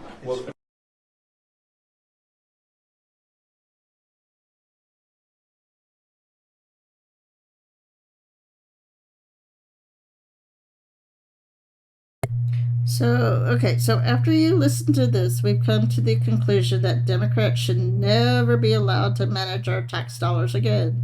So after you listen to this, we've come to the conclusion that Democrats should never be allowed to manage our tax dollars again.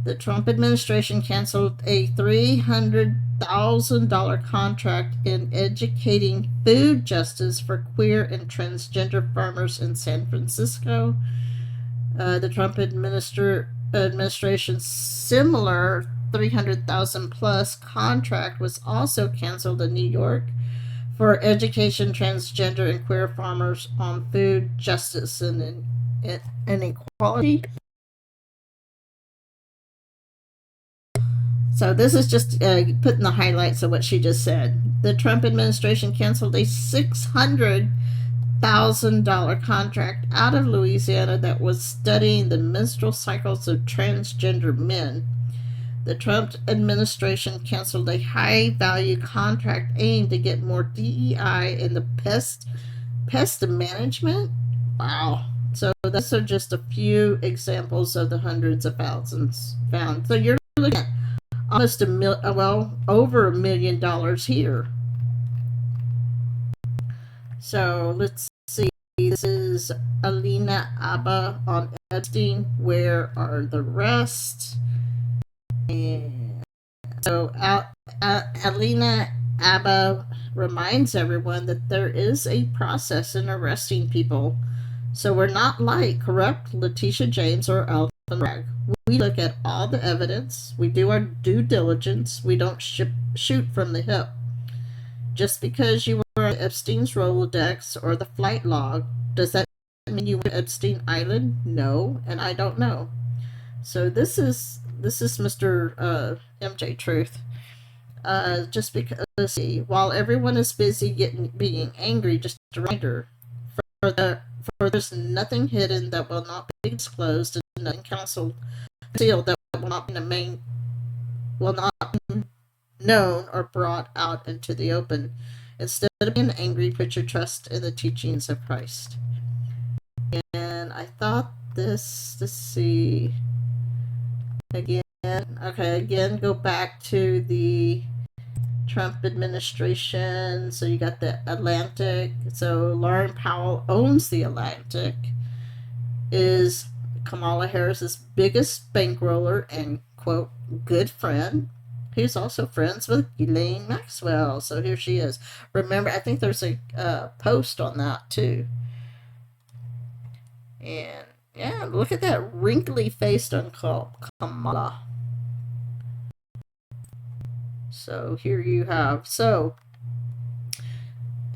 The Trump administration canceled a $300,000 contract in educating food justice for queer and transgender farmers in San Francisco. The Trump administration's similar $300,000 plus contract was also canceled in New York for education transgender and queer farmers on food justice and equality. So this is just putting the highlights of what she just said. The Trump administration canceled a $600,000 contract out of Louisiana that was studying the menstrual cycles of transgender men. The Trump administration canceled a high-value contract aimed to get more DEI in the pest management. Wow. So those are just a few examples of the hundreds of thousands found. So you're looking at almost over $1 million here. So let's see. This is Alina Abba on Epstein. Where are the rest? And so Alina Abba reminds everyone that there is a process in arresting people. So we're not like corrupt Letitia James or Alvin Bragg. We look at all the evidence. We do our due diligence. We don't shoot from the hip. Just because you were on Epstein's Rolodex or the flight log, does that mean you were on Epstein Island? No, and I don't know. So this is Mr. MJ Truth. Just because, let's see, while everyone is busy being angry, just a reminder, for there's nothing hidden that will not be disclosed, and nothing concealed that will not be known or brought out into the open. Instead of being angry, put your trust in the teachings of Christ. And I thought this, let's see, again, go back to the Trump administration. So you got the Atlantic. So Lauren Powell owns the Atlantic, is Kamala Harris's biggest bankroller and, quote, good friend, who's also friends with Ghislaine Maxwell. So here she is. Remember, I think there's a post on that too. And Yeah, look at that wrinkly-faced Uncle Kamala. So here you have, so,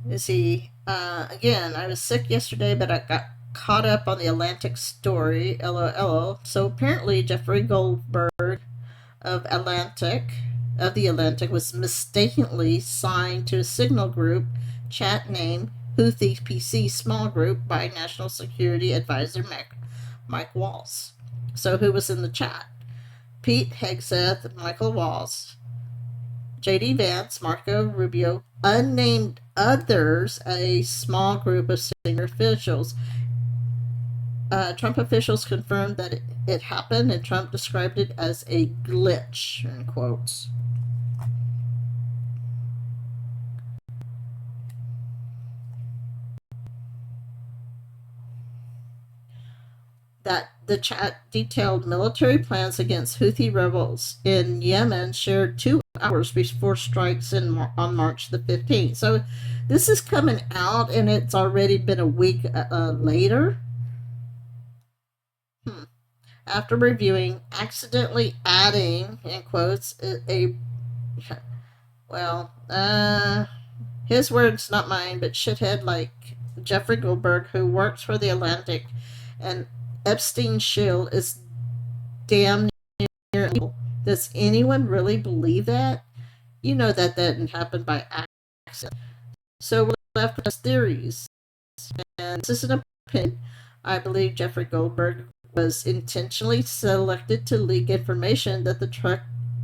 you see, again, I was sick yesterday, but I got caught up on the Atlantic story, LOL. So apparently Jeffrey Goldberg of the Atlantic was mistakenly signed to a signal group chat named Houthi PC Small Group by National Security Advisor Mike Waltz. So who was in the chat? Pete Hegseth, Michael Waltz, J.D. Vance, Marco Rubio, unnamed others, a small group of senior officials. Trump officials confirmed that it happened, and Trump described it as a glitch, in quotes. That the chat detailed military plans against Houthi rebels in Yemen shared 2 hours before strikes on March the 15th. So this is coming out, and it's already been a week later. After reviewing, accidentally adding, in quotes, his words, not mine, but shithead like Jeffrey Goldberg, who works for the Atlantic and Epstein Shield, is damn near evil. Does anyone really believe that? You know that didn't happen by accident. So we're left with theories. And this is an opinion. I believe Jeffrey Goldberg was intentionally selected to leak information that the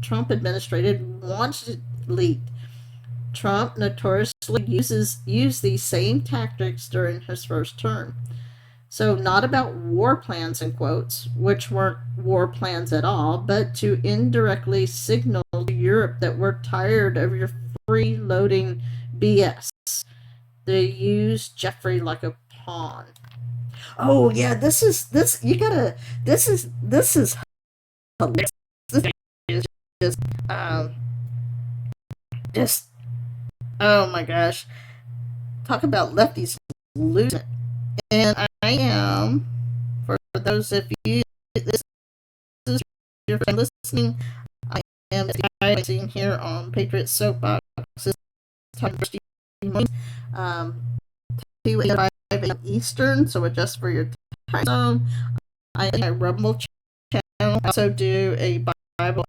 Trump administration wanted leaked. Trump notoriously used these same tactics during his first term. So not about war plans, in quotes, which weren't war plans at all, but to indirectly signal to Europe that we're tired of your freeloading BS. They use Jeffrey like a pawn. Oh yeah, this is hilarious. This is just oh my gosh. Talk about lefties losing. And I am, for those of you, this is your friend listening, I am advertising here on Patriots Soapbox. This time for Steve, 2:05 a.m. Eastern, so adjust for your time zone. I am a Rumble channel. I also do a Bible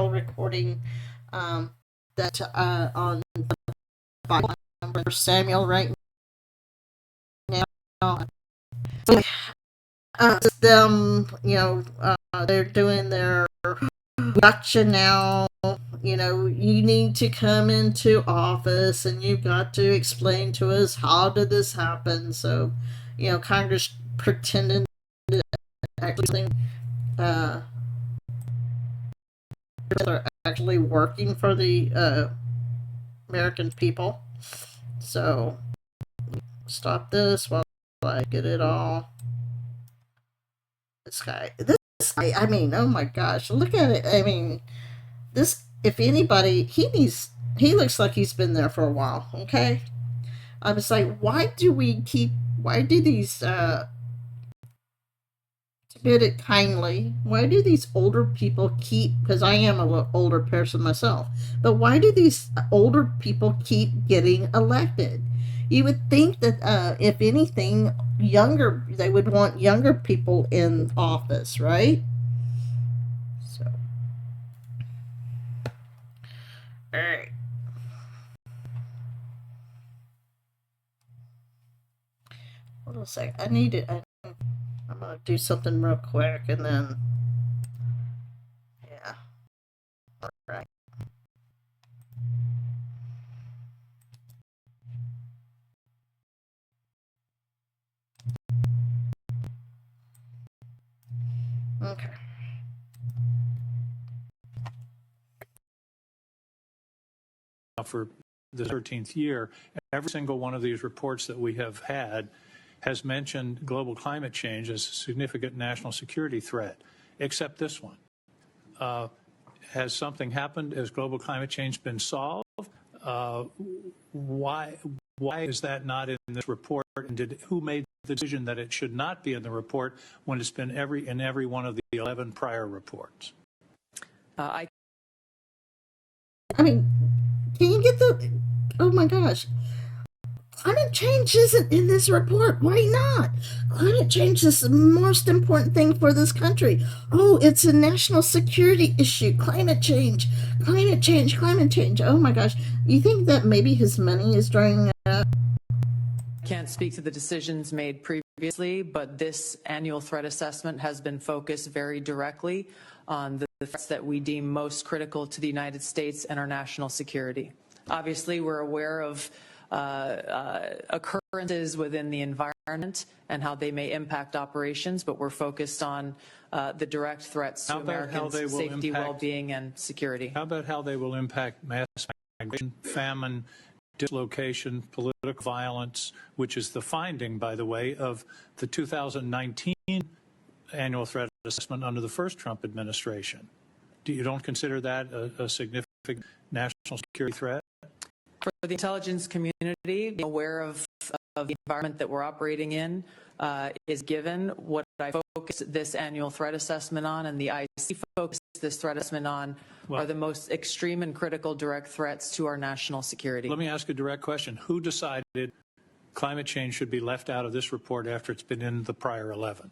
recording that on Bible for Samuel right now. So, them, they're doing their gotcha now. You need to come into office and you've got to explain to us how did this happen. So, Congress pretending to actually are actually working for the American people. So, stop this while I get it all. This guy, I mean, oh my gosh, look at it. I mean, this, if anybody, he looks like he's been there for a while, okay? I was like, why do these, to put it kindly, why do these older people because I am a older person myself, but why do these older people keep getting elected? You would think that, if anything, they would want younger people in office, right? So, all right. Hold on a sec. I'm gonna do something real quick, and then, yeah. All right. Okay. For the 13th year, every single one of these reports that we have had has mentioned global climate change as a significant national security threat, except this one. Has something happened? Has global climate change been solved? Why Why is that not in this report? And who made the decision that it should not be in the report when it's been in every one of the 11 prior reports? I mean, can you get the? Oh my gosh. Climate change isn't in this report. Why not? Climate change is the most important thing for this country. Oh, it's a national security issue. Climate change, climate change, climate change. Oh my gosh. You think that maybe his money is drying up? I can't speak to the decisions made previously, but this annual threat assessment has been focused very directly on the threats that we deem most critical to the United States and our national security. Obviously, we're aware of occurrences within the environment and how they may impact operations, but we're focused on the direct threats to Americans' safety, well-being, and security. How about how they will impact mass migration, famine, dislocation, political violence, which is the finding, by the way, of the 2019 annual threat assessment under the first Trump administration? You don't consider that a significant national security threat? For the intelligence community, being aware of the environment that we're operating in is given. What I focus this annual threat assessment on, and the IC focus this threat assessment on, are the most extreme and critical direct threats to our national security. Let me ask a direct question. Who decided climate change should be left out of this report after it's been in the prior 11?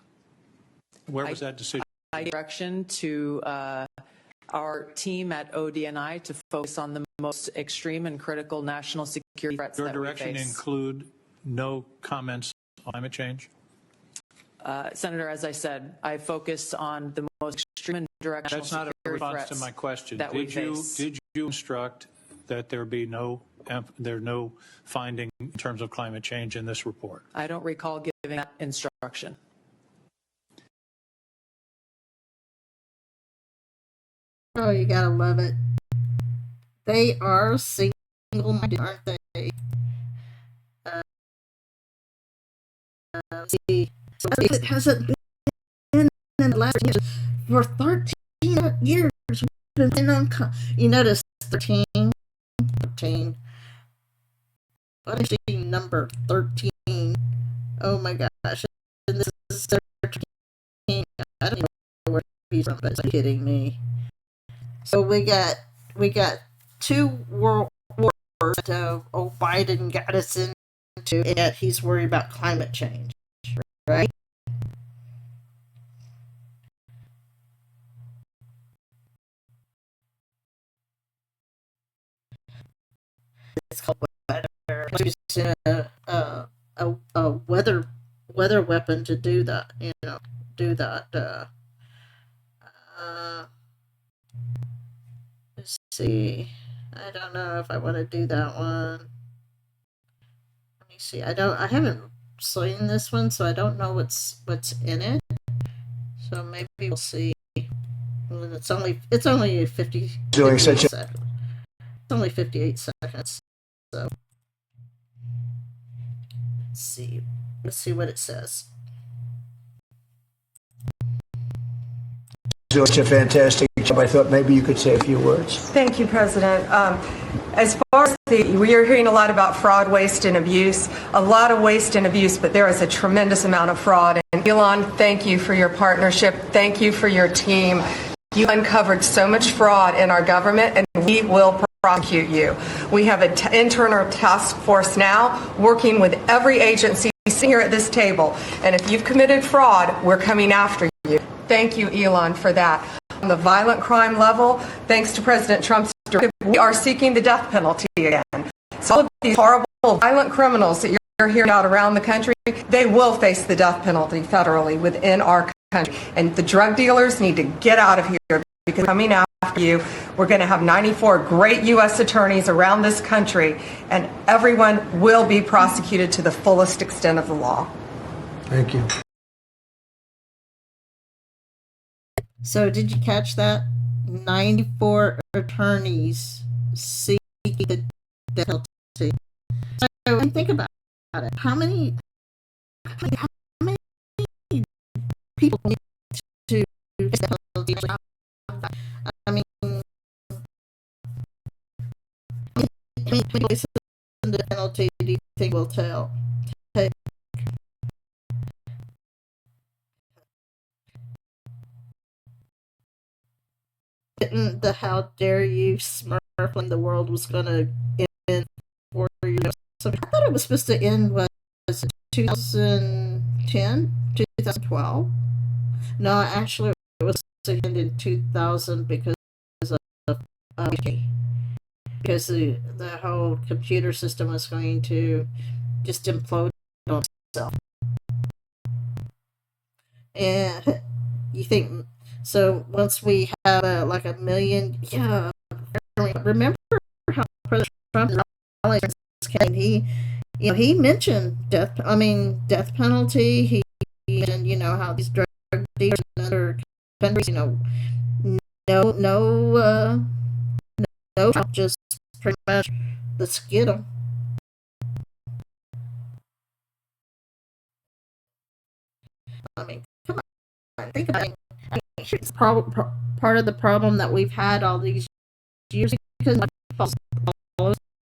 Where was that decision? I direction to our team at ODNI to focus on the most extreme and critical national security threats that we face. Your direction include no comments on climate change? Senator, as I said, I focused on the most extreme and direct national security threats. That's not a response to my question. Did you instruct that there be no finding in terms of climate change in this report? I don't recall giving that instruction. Oh, you gotta love it. They are single-minded, aren't they? See, it hasn't been in the last years. For 13 years, we've been on. You notice 13. What is she number 13? Oh my gosh! And this is 13. I don't even know where he's from, but it's kidding me. So we got 2 world wars that Biden got us into, and yet he's worried about climate change, right? It's called weather. Using a weather weapon to do that. Let's see. I don't know if I want to do that one. Let me see. I haven't seen this one, so I don't know what's in it. So maybe we'll see. Well, it's only 50. Doing such a. Seconds. It's only 58 seconds. So let's see. Let's see what it says. Such a fantastic job. I thought maybe you could say a few words. Thank you, President. As far as we are hearing a lot about fraud, waste, and abuse, a lot of waste and abuse, but there is a tremendous amount of fraud. And Elon, thank you for your partnership. Thank you for your team. You uncovered so much fraud in our government, and we will prosecute you. We have an internal task force now working with every agency sitting here at this table. And if you've committed fraud, we're coming after you. Thank you, Elon, for that. On the violent crime level, thanks to President Trump's directive, we are seeking the death penalty again. So all of these horrible, violent criminals that you're hearing out around the country, they will face the death penalty federally within our country. And the drug dealers need to get out of here, because coming after you, we're going to have 94 great U.S. attorneys around this country, and everyone will be prosecuted to the fullest extent of the law. Thank you. So did you catch that? 94 attorneys seeking the death penalty. So think about it. How many people need to face the penalty? I mean, how many people face the penalty do you think will take? Didn't the how dare you smirk when the world was going to end 4 years? So I thought it was supposed to end, was it 2010, 2012? No, actually it was supposed to end in 2000 because of because the whole computer system was going to just implode on itself. And you think, so once we have like a million, yeah, remember how President Trump came, he mentioned death penalty. He mentioned, how these drug dealers in other countries, no, just pretty much let's get them. I mean, come on, think about it. It's part of the problem that we've had all these years because follows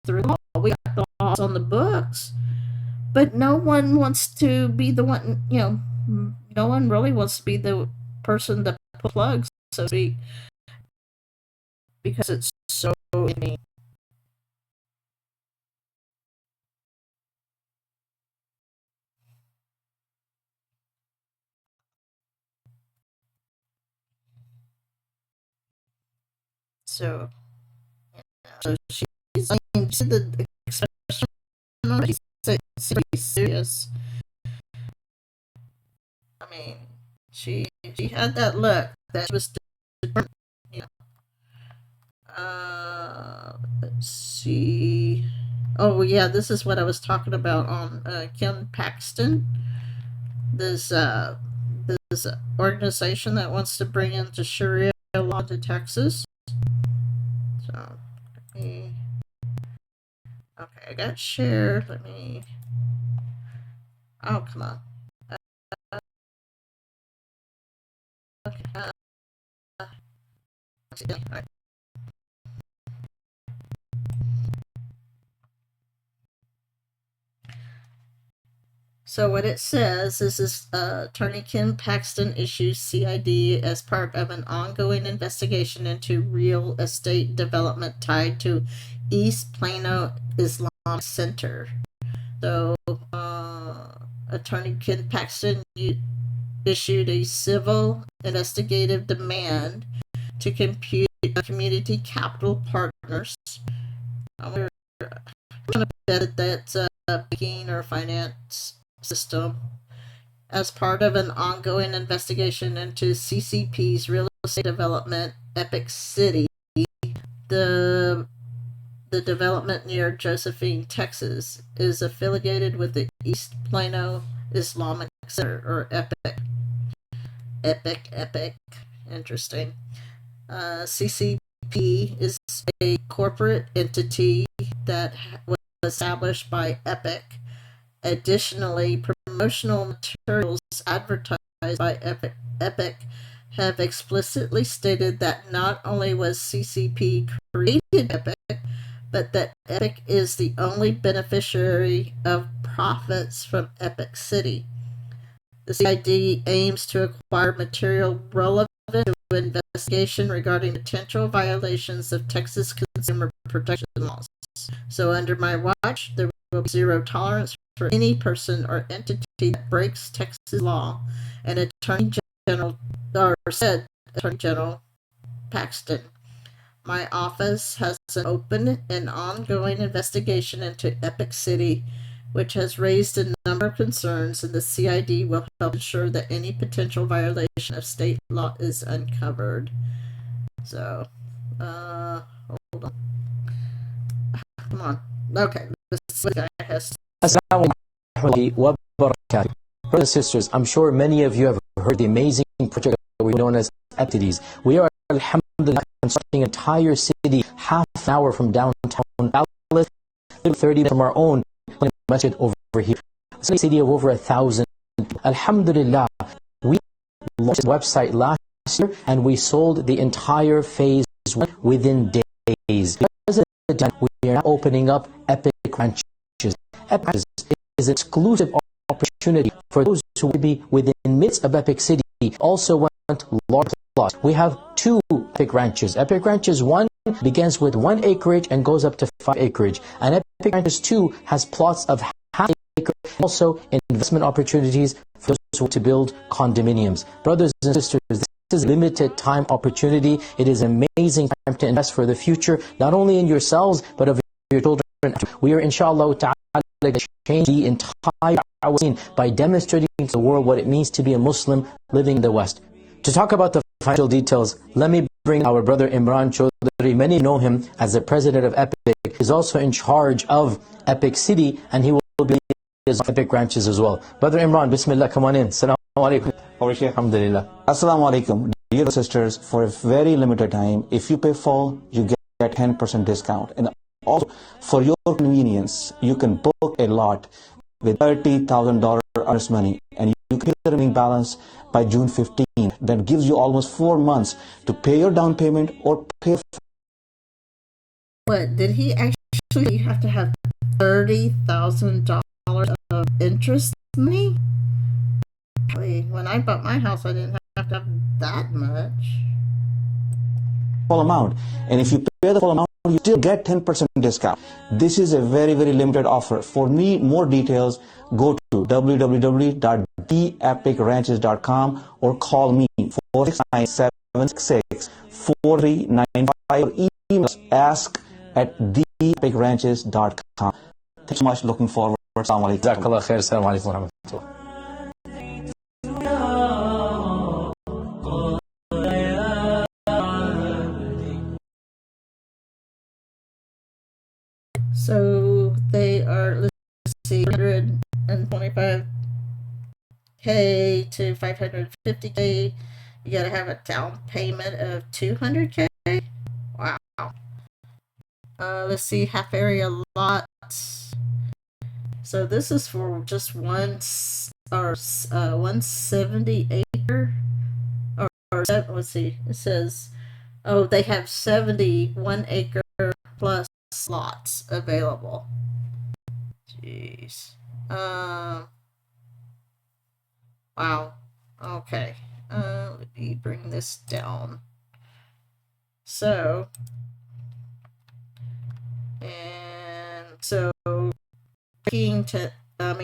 through the law. We got the laws on the books, but no one wants to be the one. No one really wants to be the person that plugs, so to speak, because it's so mean. So she's the expression. She's pretty serious. I mean, she had that look that was different. Let's see. Oh yeah, this is what I was talking about on Kim Paxton. This organization that wants to bring into Sharia law to Texas. So okay, I got share. Let me. Oh come on. Okay. Right. So what it says is Attorney Kim Paxton issues CID as part of an ongoing investigation into real estate development tied to East Plano Islamic Center. So Attorney Kim Paxton issued a civil investigative demand to Community Capital Partners. I'm going to bet that's a banking or finance system as part of an ongoing investigation into CCP's real estate development Epic City, the development near Josephine, Texas, is affiliated with the East Plano Islamic Center, or EPIC. Epic. Interesting. CCP is a corporate entity that was established by EPIC. Additionally, promotional materials advertised by EPIC have explicitly stated that not only was CCP created EPIC, but that EPIC is the only beneficiary of profits from Epic City. The CID aims to acquire material relevant to investigation regarding potential violations of Texas consumer protection laws. So under my watch, there will be zero tolerance for any person or entity that breaks Texas law, and Attorney General Paxton. My office has an open and ongoing investigation into Epic City, which has raised a number of concerns, and the CID will help ensure that any potential violation of state law is uncovered. So, hold on. Come on. Okay, this guy has. Assalamu alaikum wa barakatuh. Brothers and sisters, I'm sure many of you have heard the amazing project that we know as entities. We are, alhamdulillah, constructing an entire city half an hour from downtown Dallas, 30 minutes from our own masjid over here. It's a city of over 1,000. Alhamdulillah, we launched the website last year and we sold the entire phase within days. Because of the time, we are now opening up Epic branches. Epic Ranches is an exclusive opportunity for those who will be within midst of Epic City also want large plots. We have 2 Epic Ranches. Epic Ranches 1 begins with 1 acreage and goes up to 5 acreage. And Epic Ranches 2 has plots of half acre, also investment opportunities for those who want to build condominiums. Brothers and sisters, this is a limited time opportunity. It is an amazing time to invest for the future, not only in yourselves, but of your children. We are, inshallah ta'ala, going to change the entire scene by demonstrating to the world what it means to be a Muslim living in the West. To talk about the financial details, let me bring our brother Imran Chaudhry. Many know him as the president of Epic. He's also in charge of Epic City, and he will be his Epic Ranches as well. Brother Imran, Bismillah, come on in. Assalamu alaikum. Alhamdulillah. Assalamu alaikum. Dear sisters, for a very limited time, if you pay full, you get 10% discount. And also, for your convenience, you can book a lot with $30,000 earnest money, and you can pay the remaining balance by June 15. That gives you almost 4 months to pay your down payment or pay. What, did he actually have to have $30,000 of interest money? When I bought my house, I didn't have to have that much. Full amount, and if you pay the full amount, you still get 10% discount. This is a very, very limited offer. For me, more details, go to www.theepicranches.com or call me 469-766-4395 or email us ask@theepicranches.com. Thank you so much. Looking forward. Assalamu alaikum. Jazakallah khair. Assalamu alaikum wa rahmatullah. So they are, let's see, 125K to 550K. You got to have a down payment of 200K. Wow. Let's see, half area lots. So this is for just 170 acre. Or let's see, it says, oh, they have 71 acre plus slots available. Jeez. Wow. Okay. Let me bring this down. So, people have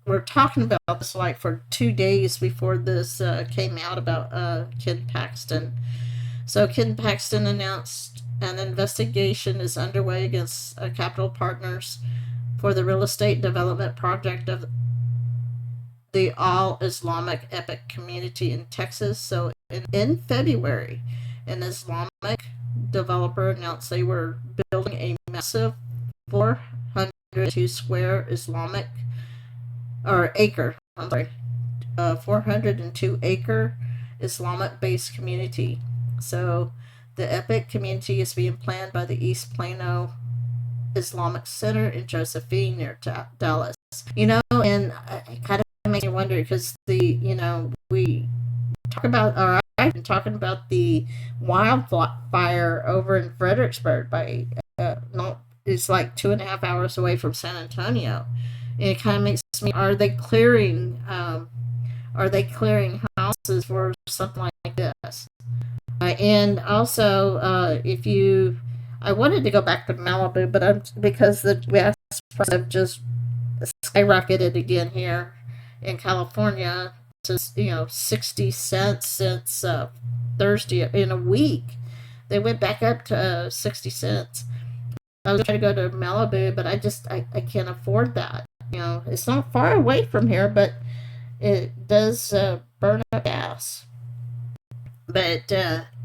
we're talking about this like for 2 days before this came out about Ken Paxton. So Ken Paxton announced an investigation is underway against Capital Partners for the real estate development project of the all-Islamic Epic community in Texas. So in February, an Islamic developer announced they were building a massive 402 square Islamic, or acre, 402 acre Islamic-based community. So the Epic community is being planned by the East Plano Islamic Center in Josephine near Dallas. And it kind of makes me wonder because we talk about, or I've been talking about the wildfire over in Fredericksburg by it's like 2.5 hours away from San Antonio. And it kind of makes me, are they clearing houses for something like this? And also, I wanted to go back to Malibu, but because the gas prices have just skyrocketed again here in California to 60 cents since Thursday. In a week, they went back up to 60 cents. I was trying to go to Malibu, but I can't afford that. It's not far away from here, but it does burn up gas. But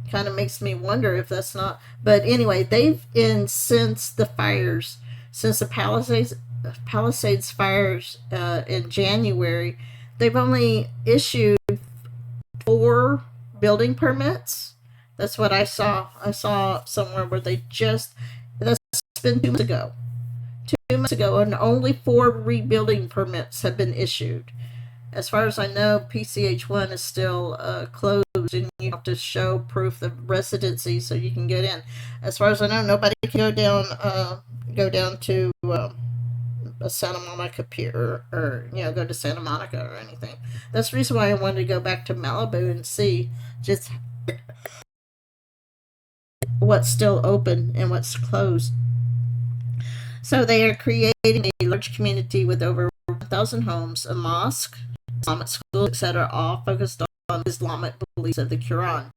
kind of makes me wonder if that's not. But anyway, since the Palisades fires in January, they've only issued 4 building permits. That's what I saw. I saw somewhere where that's been 2 months ago. 2 months ago, and only 4 rebuilding permits have been issued. As far as I know, PCH1 is still closed, and you have to show proof of residency so you can get in. As far as I know, nobody can go down to a Santa Monica pier or go to Santa Monica or anything. That's the reason why I wanted to go back to Malibu and see just what's still open and what's closed. So they are creating a large community with over 1,000 homes, a mosque, Islamic schools, etc., all focused on Islamic beliefs of the Quran.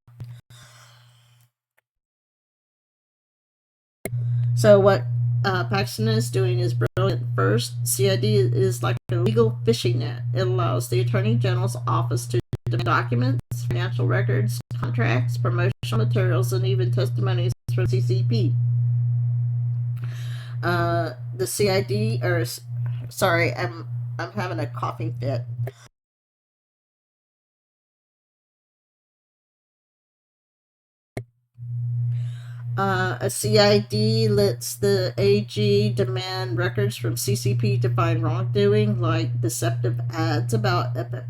So what Pakistan is doing is brilliant. First, CID is like a legal fishing net. It allows the Attorney General's office to demand documents, financial records, contracts, promotional materials, and even testimonies from CCP. The CID, or sorry, I'm having a coughing fit. A CID lets the AG demand records from CCP to find wrongdoing, like deceptive ads about epic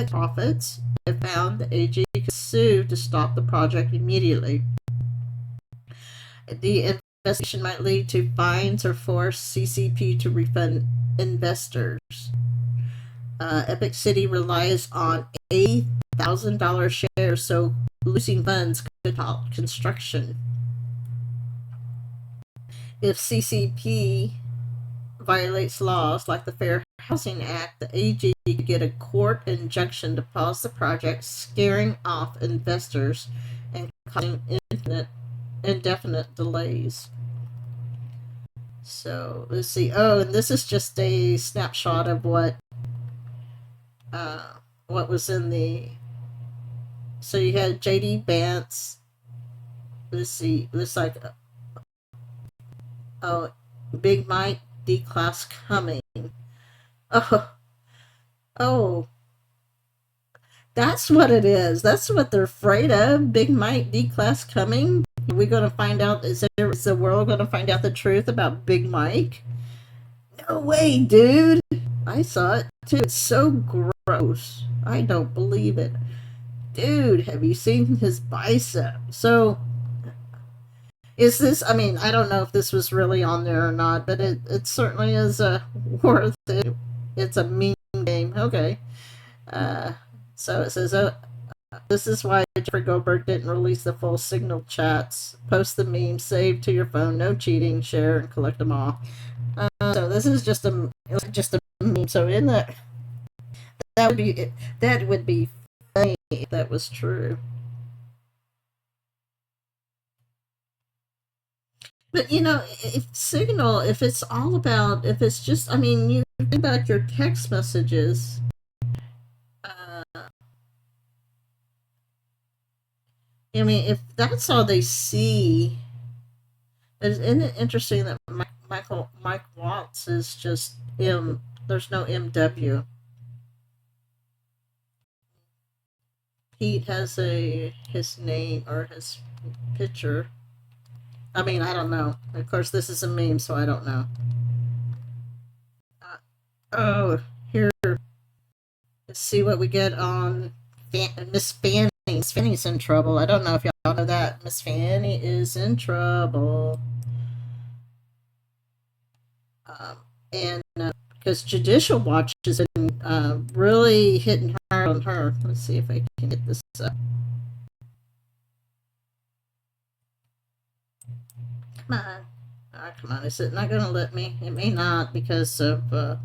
profits. If found, the AG could sue to stop the project immediately. The investigation might lead to fines or force CCP to refund investors. Epic City relies on $80,000 shares, so losing funds could halt construction. If CCP violates laws like the Fair Housing Act, the AG could get a court injunction to pause the project, scaring off investors and causing indefinite delays. So let's see. Oh, and this is just a snapshot of what was in the. So you had J.D. Vance. Let's see. Looks like Big Mike D-Class coming. Oh, that's what it is. That's what they're afraid of. Big Mike D-Class coming. Are we going to find out? Is the world going to find out the truth about Big Mike? No way, dude. I saw it too. It's so gross. I don't believe it. Dude, have you seen his bicep? So, is this, I mean, I don't know if this was really on there or not, but it certainly is worth it. It's a meme game. Okay. So it says, this is why Jeffrey Goldberg didn't release the full signal chats. Post the meme, save to your phone, no cheating, share, and collect them all. So this is just a meme. So in that would be funny if that was true. But if Signal, if it's all about, if it's just, I mean, you think about your text messages. I mean, if that's all they see, isn't it interesting that Mike Watts is just M? There's no MW. Pete has his name or his picture. I mean, I don't know. Of course, this is a meme, so I don't know. Here. Let's see what we get on Miss Fanny. Miss Fanny's in trouble. I don't know if y'all know that. Miss Fanny is in trouble. And because Judicial Watch has been really hitting hard on her. Let's see if I can get this up. Come on. Come on. Is it not going to let me? It may not because of, for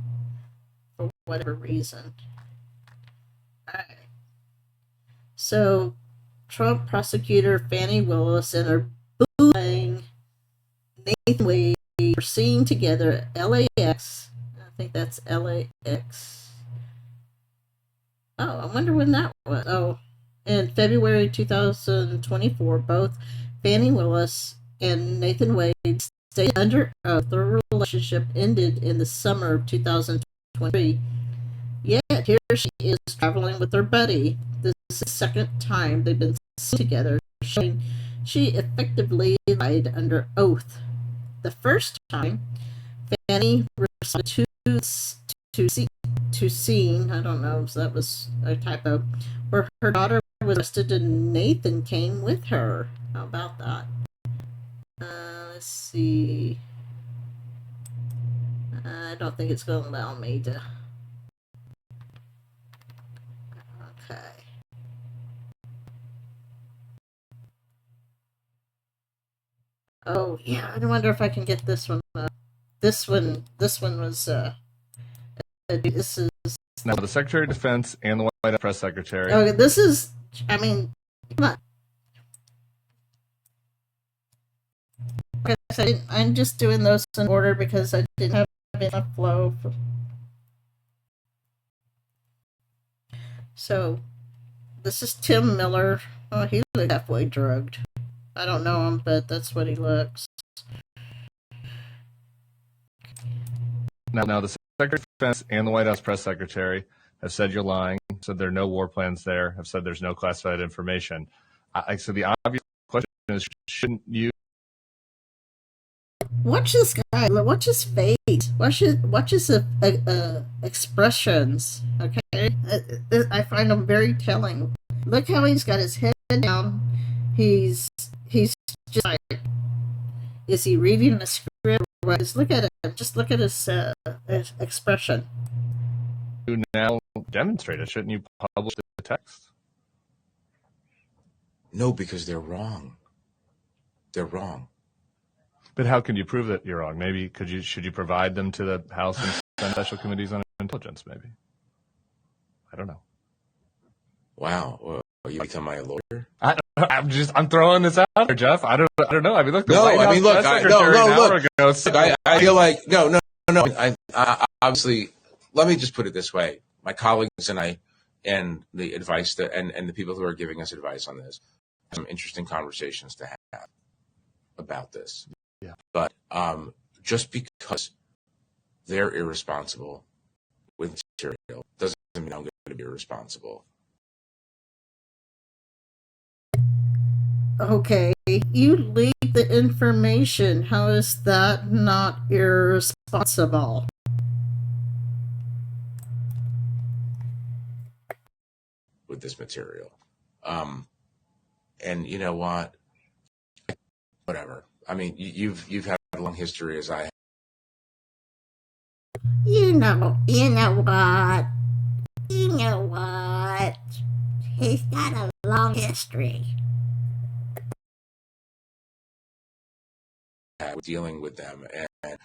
whatever reason. All right. So, Trump prosecutor Fannie Willis and her boo Nathan Wade were seen together at LAX. I think that's LAX. Oh, I wonder when that was. Oh, in February 2024, both Fannie Willis and Nathan Wade stayed under oath. Their relationship ended in the summer of 2023. Yet here she is traveling with her buddy. This is the second time they've been seen together, showing she effectively lied under oath. The first time, Fannie responded to scene, I don't know if that was a typo, where her daughter was arrested and Nathan came with her. How about that? Let's see. I don't think it's going to allow me to. Okay. Oh, yeah, I wonder if I can get this one. This one was, this is. Now, the Secretary of Defense and the White House Press Secretary. Okay, this is, I mean, come on. Okay, I'm just doing those in order because I didn't have enough flow. So, this is Tim Miller. Oh, he looks halfway drugged. I don't know him, but that's what he looks. Now, the Secretary of Defense and the White House Press Secretary have said you're lying, said there are no war plans there, have said there's no classified information. So the obvious question is, shouldn't you? Watch this guy. Watch his face. Watch his expressions. Okay, I find them very telling. Look how he's got his head down. He's just like, is he reading the script? Just look at it. Just look at his expression. You now demonstrate it. Shouldn't you publish the text? No, because they're wrong. They're wrong. But how can you prove that you're wrong? Maybe should you provide them to the House and Senate Special Committees on Intelligence? Maybe. I don't know. Wow. Well, you become my lawyer? I'm throwing this out there, Jeff. I don't know. I mean, look. The No, White I House mean, look. Press Secretary an hour ago I feel like no. I obviously. Let me just put it this way: my colleagues and I, and the advice that, and the people who are giving us advice on this, some interesting conversations to have about this. Yeah. But just because they're irresponsible with material doesn't mean I'm going to be irresponsible. Okay, you leaked the information. How is that not irresponsible? With this material. And you know what? Whatever. I mean, you've had a long history as I have. You know what? He's got a long history. Dealing with them, and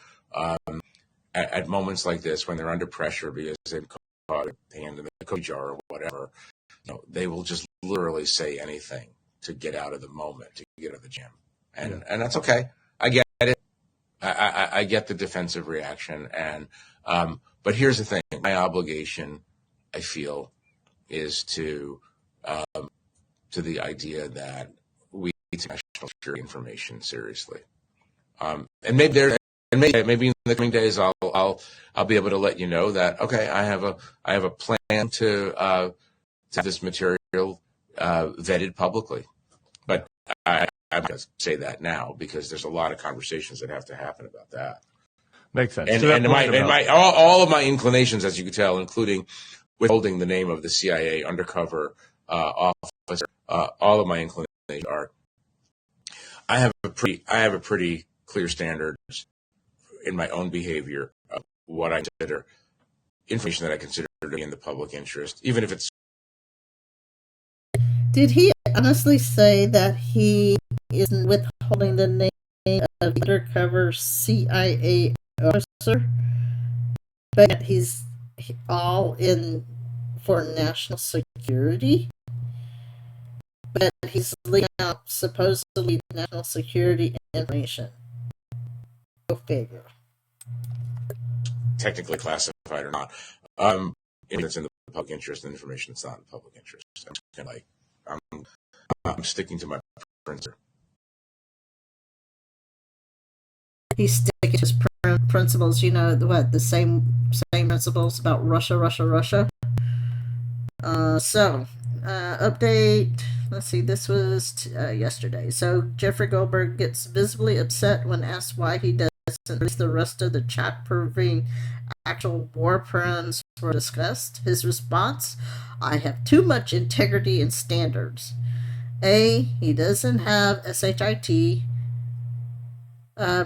at moments like this, when they're under pressure because they've caught a hand in the cookie jar or whatever, they will just literally say anything to get out of the moment, to get out of the jam, and that's okay. I get it. I get the defensive reaction, and but here's the thing: my obligation, I feel, is to the idea that we take national security information seriously. And maybe maybe in the coming days I'll be able to let you know that okay, I have a plan to have this material vetted publicly, but I'm going to say that now because there's a lot of conversations that have to happen about that. Makes sense. And all of my inclinations, as you can tell, including withholding the name of the CIA undercover officer, all of my inclinations are. I have a pretty clear standards in my own behavior of what I consider information that I consider to be in the public interest, even if it's. Did he honestly say that he is withholding the name of the undercover CIA officer, but he's all in for national security? But he's leaking out supposedly national security information. Go figure. Technically classified or not. If it's in the public interest, and information that's not in the public interest. I'm sticking to my principle. He's sticking to his principles. You know what? The same principles about Russia. Update. Let's see. This was yesterday. So Jeffrey Goldberg gets visibly upset when asked why he doesn't release the rest of the chat proving actual war plans were discussed. His response: I have too much integrity and standards. A, he doesn't have SHIT.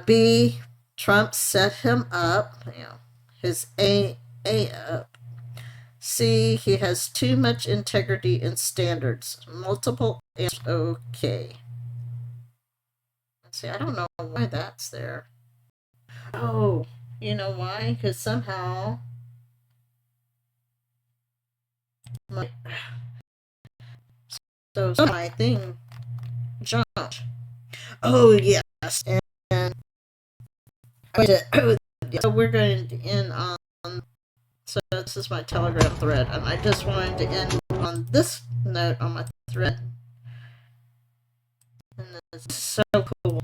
B, Trump set him up, his A up. C, he has too much integrity and standards. Multiple answers, okay. Let's see, I don't know why that's there. Oh, you know why? Because somehow my thing jumped. Oh, yes. And so we're going to end on, so this is my Telegram thread, and I just wanted to end on this note on my thread. And it's so cool.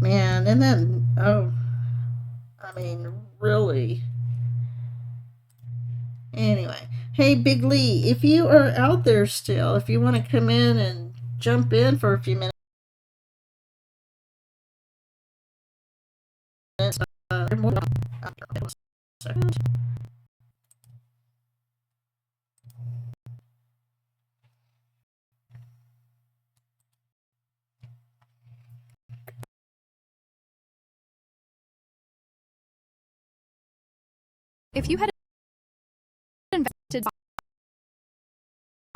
Man, and then, really. Anyway, hey, Big Lee, if you are out there still, if you want to come in and jump in for a few minutes, If you had invested,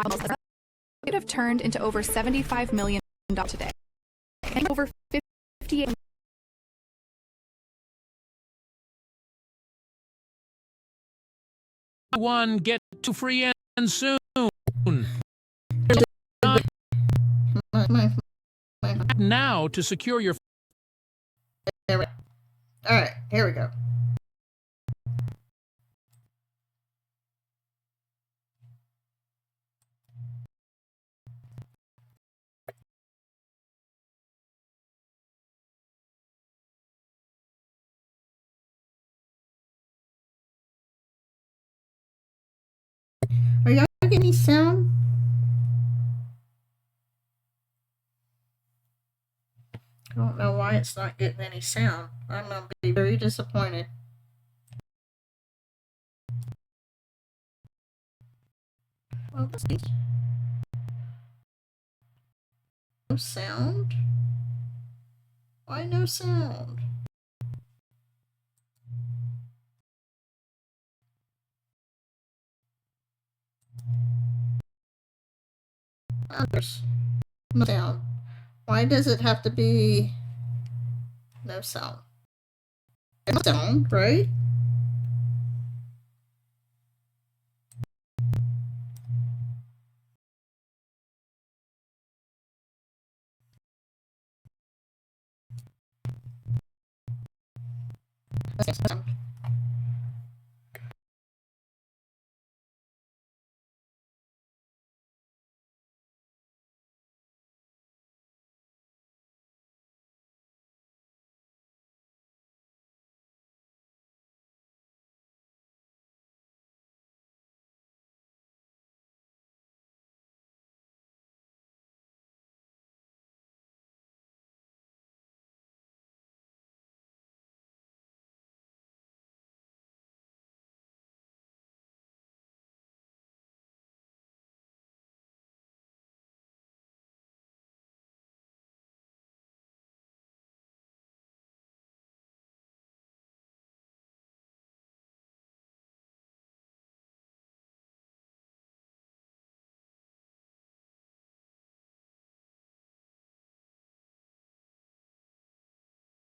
it would have turned into over $75 million today, and over 58. One get two free and soon. Now to secure your. All right, here we go. Are y'all getting any sound? I don't know why it's not getting any sound. I'm going to be very disappointed. Well, no sound? Why no sound? Oh, there's no sound. Why does it have to be no sound? No sound, right?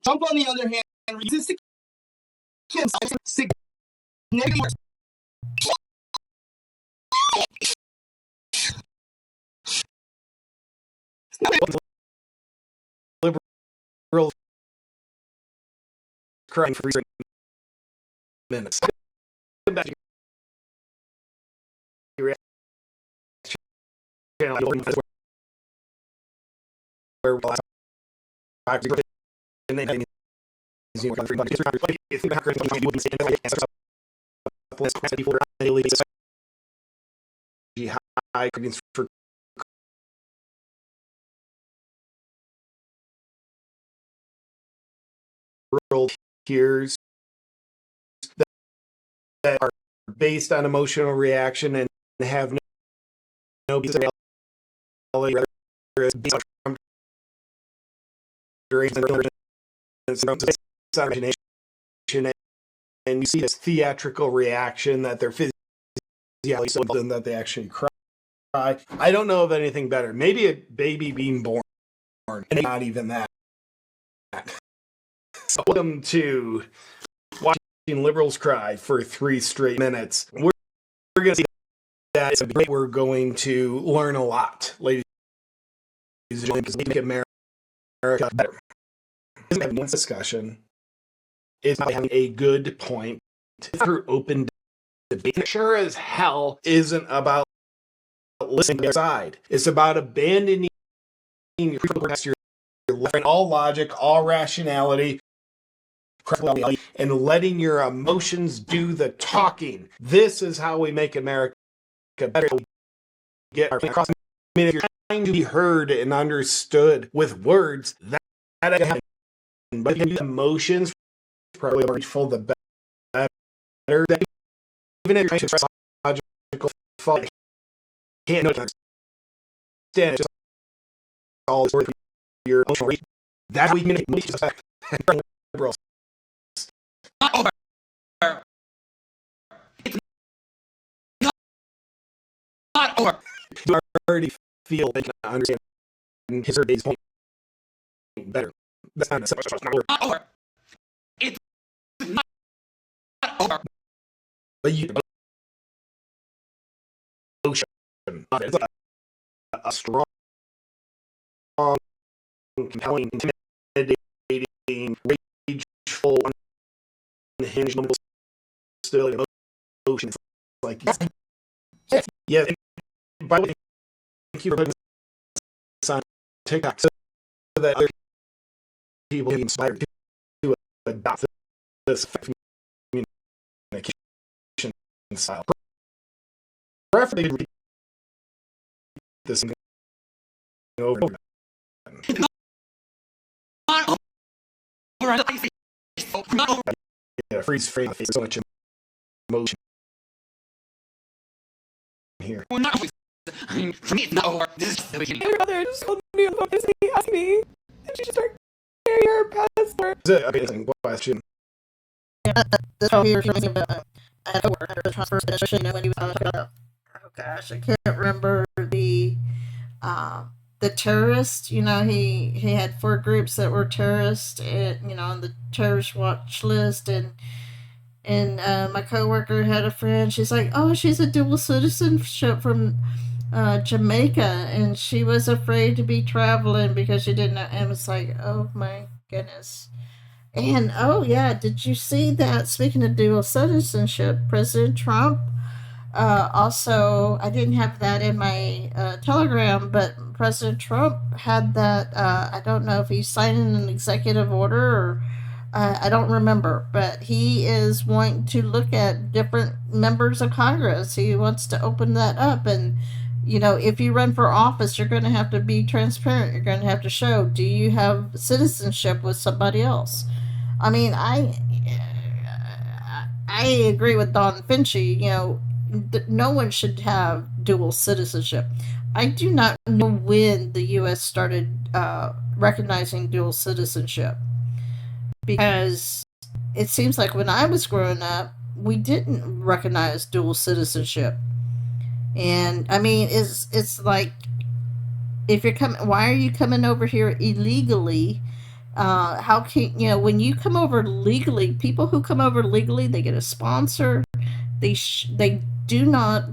Trump, on the other hand, resists significant liberals crying for 3 minutes. For world peers that are based on emotional reaction and have no basis in reality, rather it's based on imagination, and you see this theatrical reaction that their physiology so and that they actually cry. I don't know of anything better. Maybe a baby being born, and not even that. So welcome to watching liberals cry for 3 straight minutes. We're going to see that we're going to learn a lot, ladies and gentlemen, because we make America better. Isn't one discussion? It's not having a good point through open debate. It sure as hell isn't about listening to the other side. It's about abandoning your all logic, all rationality, and letting your emotions do the talking. This is how we make America better. Get our across. I mean, if you're trying to be heard and understood with words, that ain't happening. But if you use emotions, probably grateful the better. Even if you're trying to express logical thought, you can't understand. It's just all this word for your emotional reason. That's how we communicate. Liberals. Not over. It's not over. You already feel they can understand his or her point better. That's not over. It's not over. But you emotion. It's a strong, compelling, intimidating, rageful, unhinged, still emotion. It's like yeah. By the way, thank you for putting this on TikTok so that other people can be inspired to adopt this communication style. Preferably read this over and over. Yeah, freeze frame. So much emotion here. Your mother just called me on the phone to ask me, and she just started carrying her passport. It's an amazing question. This whole here reminds me of a coworker at the first session, when he was talking about, oh gosh, I can't remember the terrorist. You know, he had 4 groups that were terrorists, and, you know, on the terrorist watch list, and my coworker had a friend. She's like, oh, she's a dual citizenship from Jamaica, and she was afraid to be traveling because she didn't know. And it's like, oh my goodness. And oh yeah, did you see that? Speaking of dual citizenship, President Trump also, I didn't have that in my telegram, but President Trump had that. I don't know if he's signing an executive order or I don't remember, but he is wanting to look at different members of Congress. He wants to open that up. And, you know, if you run for office, you're going to have to be transparent. You're going to have to show, do you have citizenship with somebody else? I mean, I agree with Don Finchy. You know, no one should have dual citizenship. I do not know when the U.S. started recognizing dual citizenship, because it seems like when I was growing up, we didn't recognize dual citizenship. And I mean, it's like, if you're coming, why are you coming over here illegally? How can when you come over legally, people who come over legally, they get a sponsor. They do not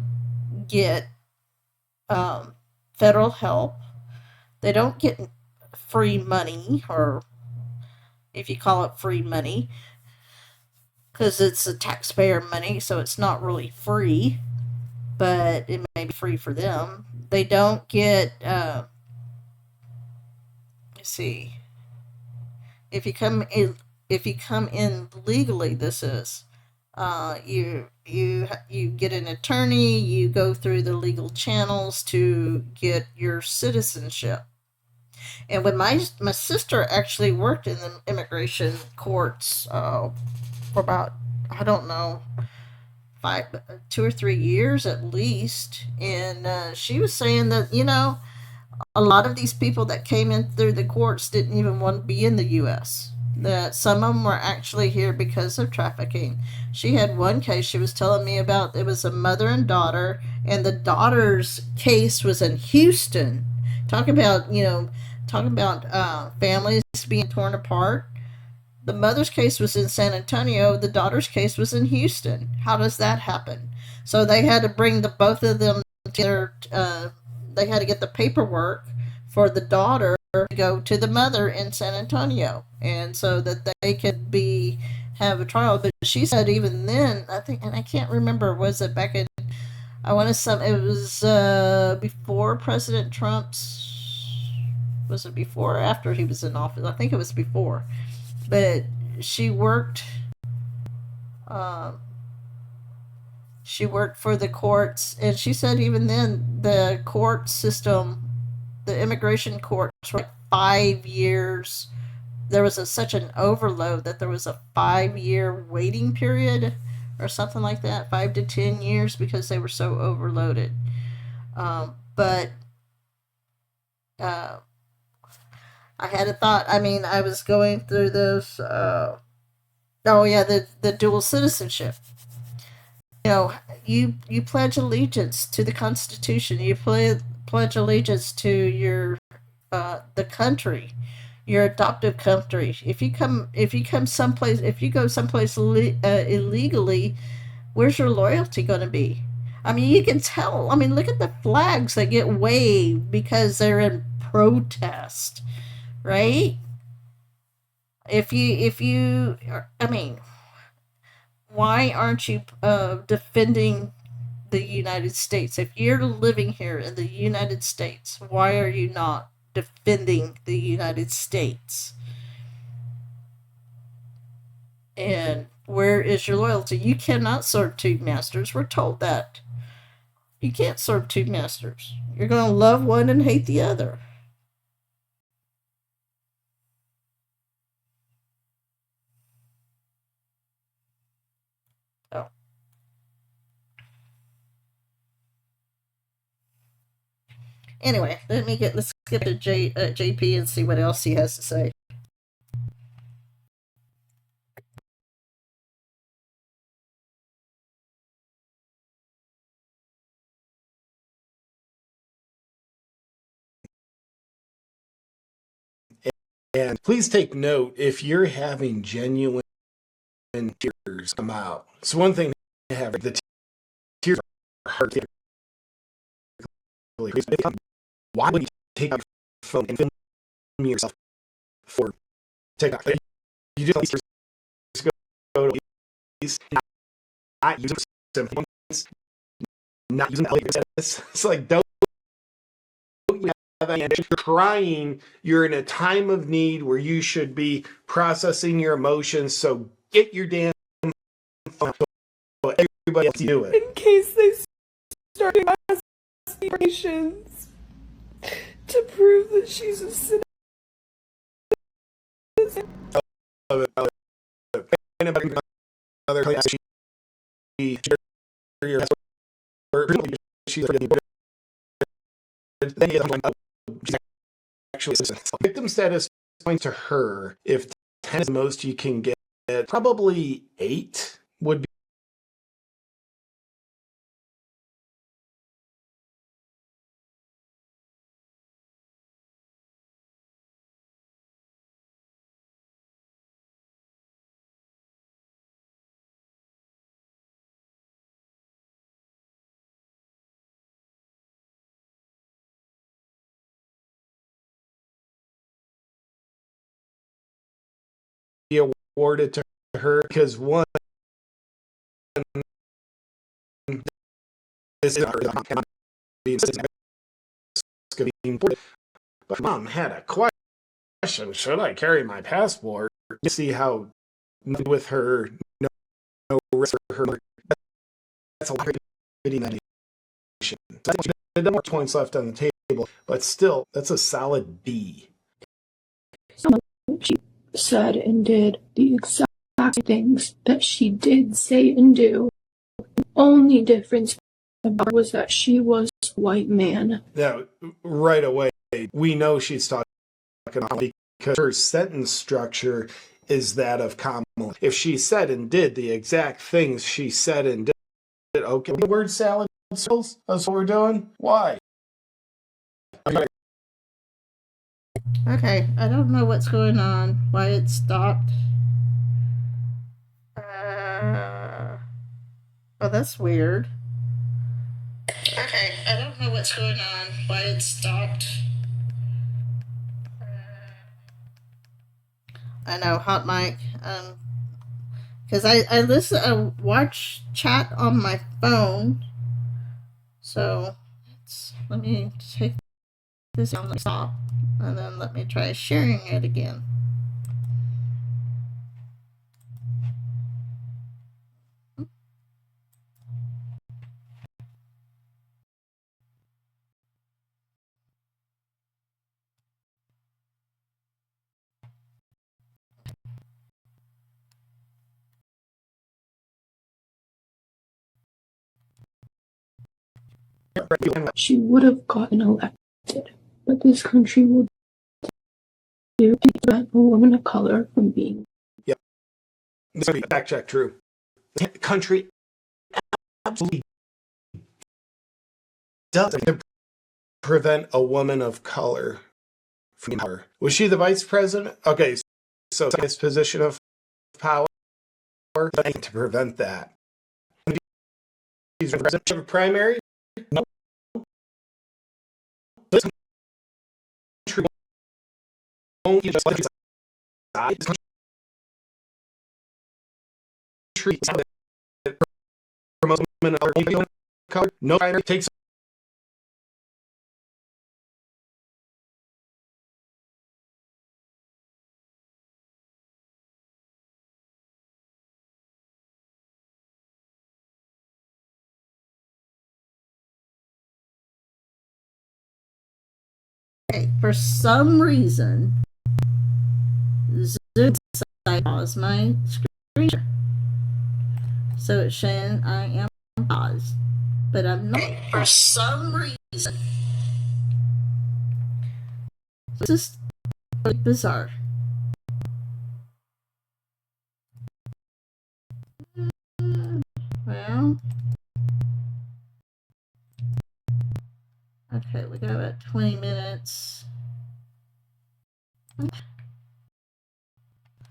get federal help. They don't get free money, or if you call it free money, because it's a taxpayer money, so it's not really free, but it may be free for them. They don't get. Let's see. If you come in legally, this is you get an attorney. You go through the legal channels to get your citizenship. And when my sister actually worked in the immigration courts for about, I don't know, 2 or 3 years at least, and she was saying that a lot of these people that came in through the courts didn't even want to be in the U.S. That some of them were actually here because of trafficking. She had one case she was telling me about. It was a mother and daughter, and the daughter's case was in Houston. Talk about, families being torn apart. The mother's case was in San Antonio. The daughter's case was in Houston. How does that happen? So they had to bring both of them together. They had to get the paperwork for the daughter to go to the mother in San Antonio, and so that they could have a trial. But she said even then, I think, and I can't remember, was it back in, I want to some, it was before President Trump's, was it before or after he was in office? I think it was before. But she worked she worked for the courts, and she said even then the court system, the immigration courts, were like 5 years. There was such an overload that there was a 5 year waiting period or something like that, 5 to 10 years, because they were so overloaded. But I had a thought. I mean, I was going through this. Oh yeah, the dual citizenship. You pledge allegiance to the Constitution. You pledge allegiance to your the country, your adoptive country. If you go someplace illegally, where's your loyalty going to be? I mean, you can tell. I mean, look at the flags that get waved because they're in protest, right? I mean, why aren't you defending the United States? If you're living here in the United States, why are you not defending the United States? And where is your loyalty? You cannot serve two masters. We're told that. You can't serve two masters. You're going to love one and hate the other. Oh. Anyway, let's get to JP and see what else he has to say. And please take note if you're having genuine tears come out. It's one thing to have the tears are hard. Why would you take out your phone and film yourself for TikTok? You just go to these, not using simple ones, not using the It's like, don't you have any ambition? You're crying. You're in a time of need where you should be processing your emotions. So get your damn phone so everybody else do it. In case they start investigations to prove that she's a citizen. Victim status point to her, if 10 is the most you can get, probably 8 would be awarded to her because one, this is but mom had a question: should I carry my passport? You see how with her no risk for her. That's a lot of medication. So I think there are more points left on the table, but still, that's a solid B. She said and did the exact things that she did say and do. The only difference was that she was a white man. Now, right away, we know she's talking about because her sentence structure is that of Kamala. If she said and did the exact things she said and did, okay, word salad skills, that's what we're doing? Why? Okay, I don't know what's going on, why it stopped. Oh, that's weird. Okay, I don't know what's going on, why it stopped. I know, hot mic. Because I watch chat on my phone. So let me take this on stop, and then let me try sharing it again. She would have gotten elected, but this country will do to prevent a woman of color from being. Yep. This is fact check true. The country absolutely does prevent a woman of color from power. Was she the vice president? Okay, so this position of power to prevent that. She's president of a primary? No. This country won't just let this country promotes women of color. No primary takes. Okay, for some reason, Zoom paused my screen share. So it's saying I am paused, but I'm not. For some reason. This is really bizarre. Well, okay, we got about 20 minutes.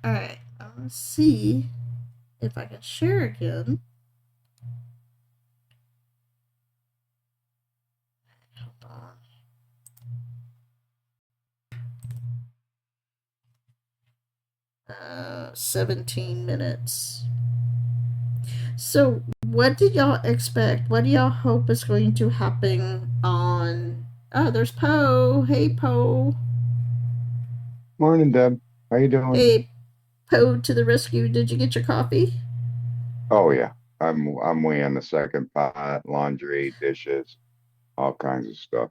All right, I'm gonna see if I can share again. Hold on. 17 minutes. So, what did y'all expect? What do y'all hope is going to happen on? Oh, there's Poe. Hey, Poe. Morning, Deb. How you doing? Hey, Poe to the rescue. Did you get your coffee? Oh yeah, I'm way on the second pot, laundry, dishes, all kinds of stuff.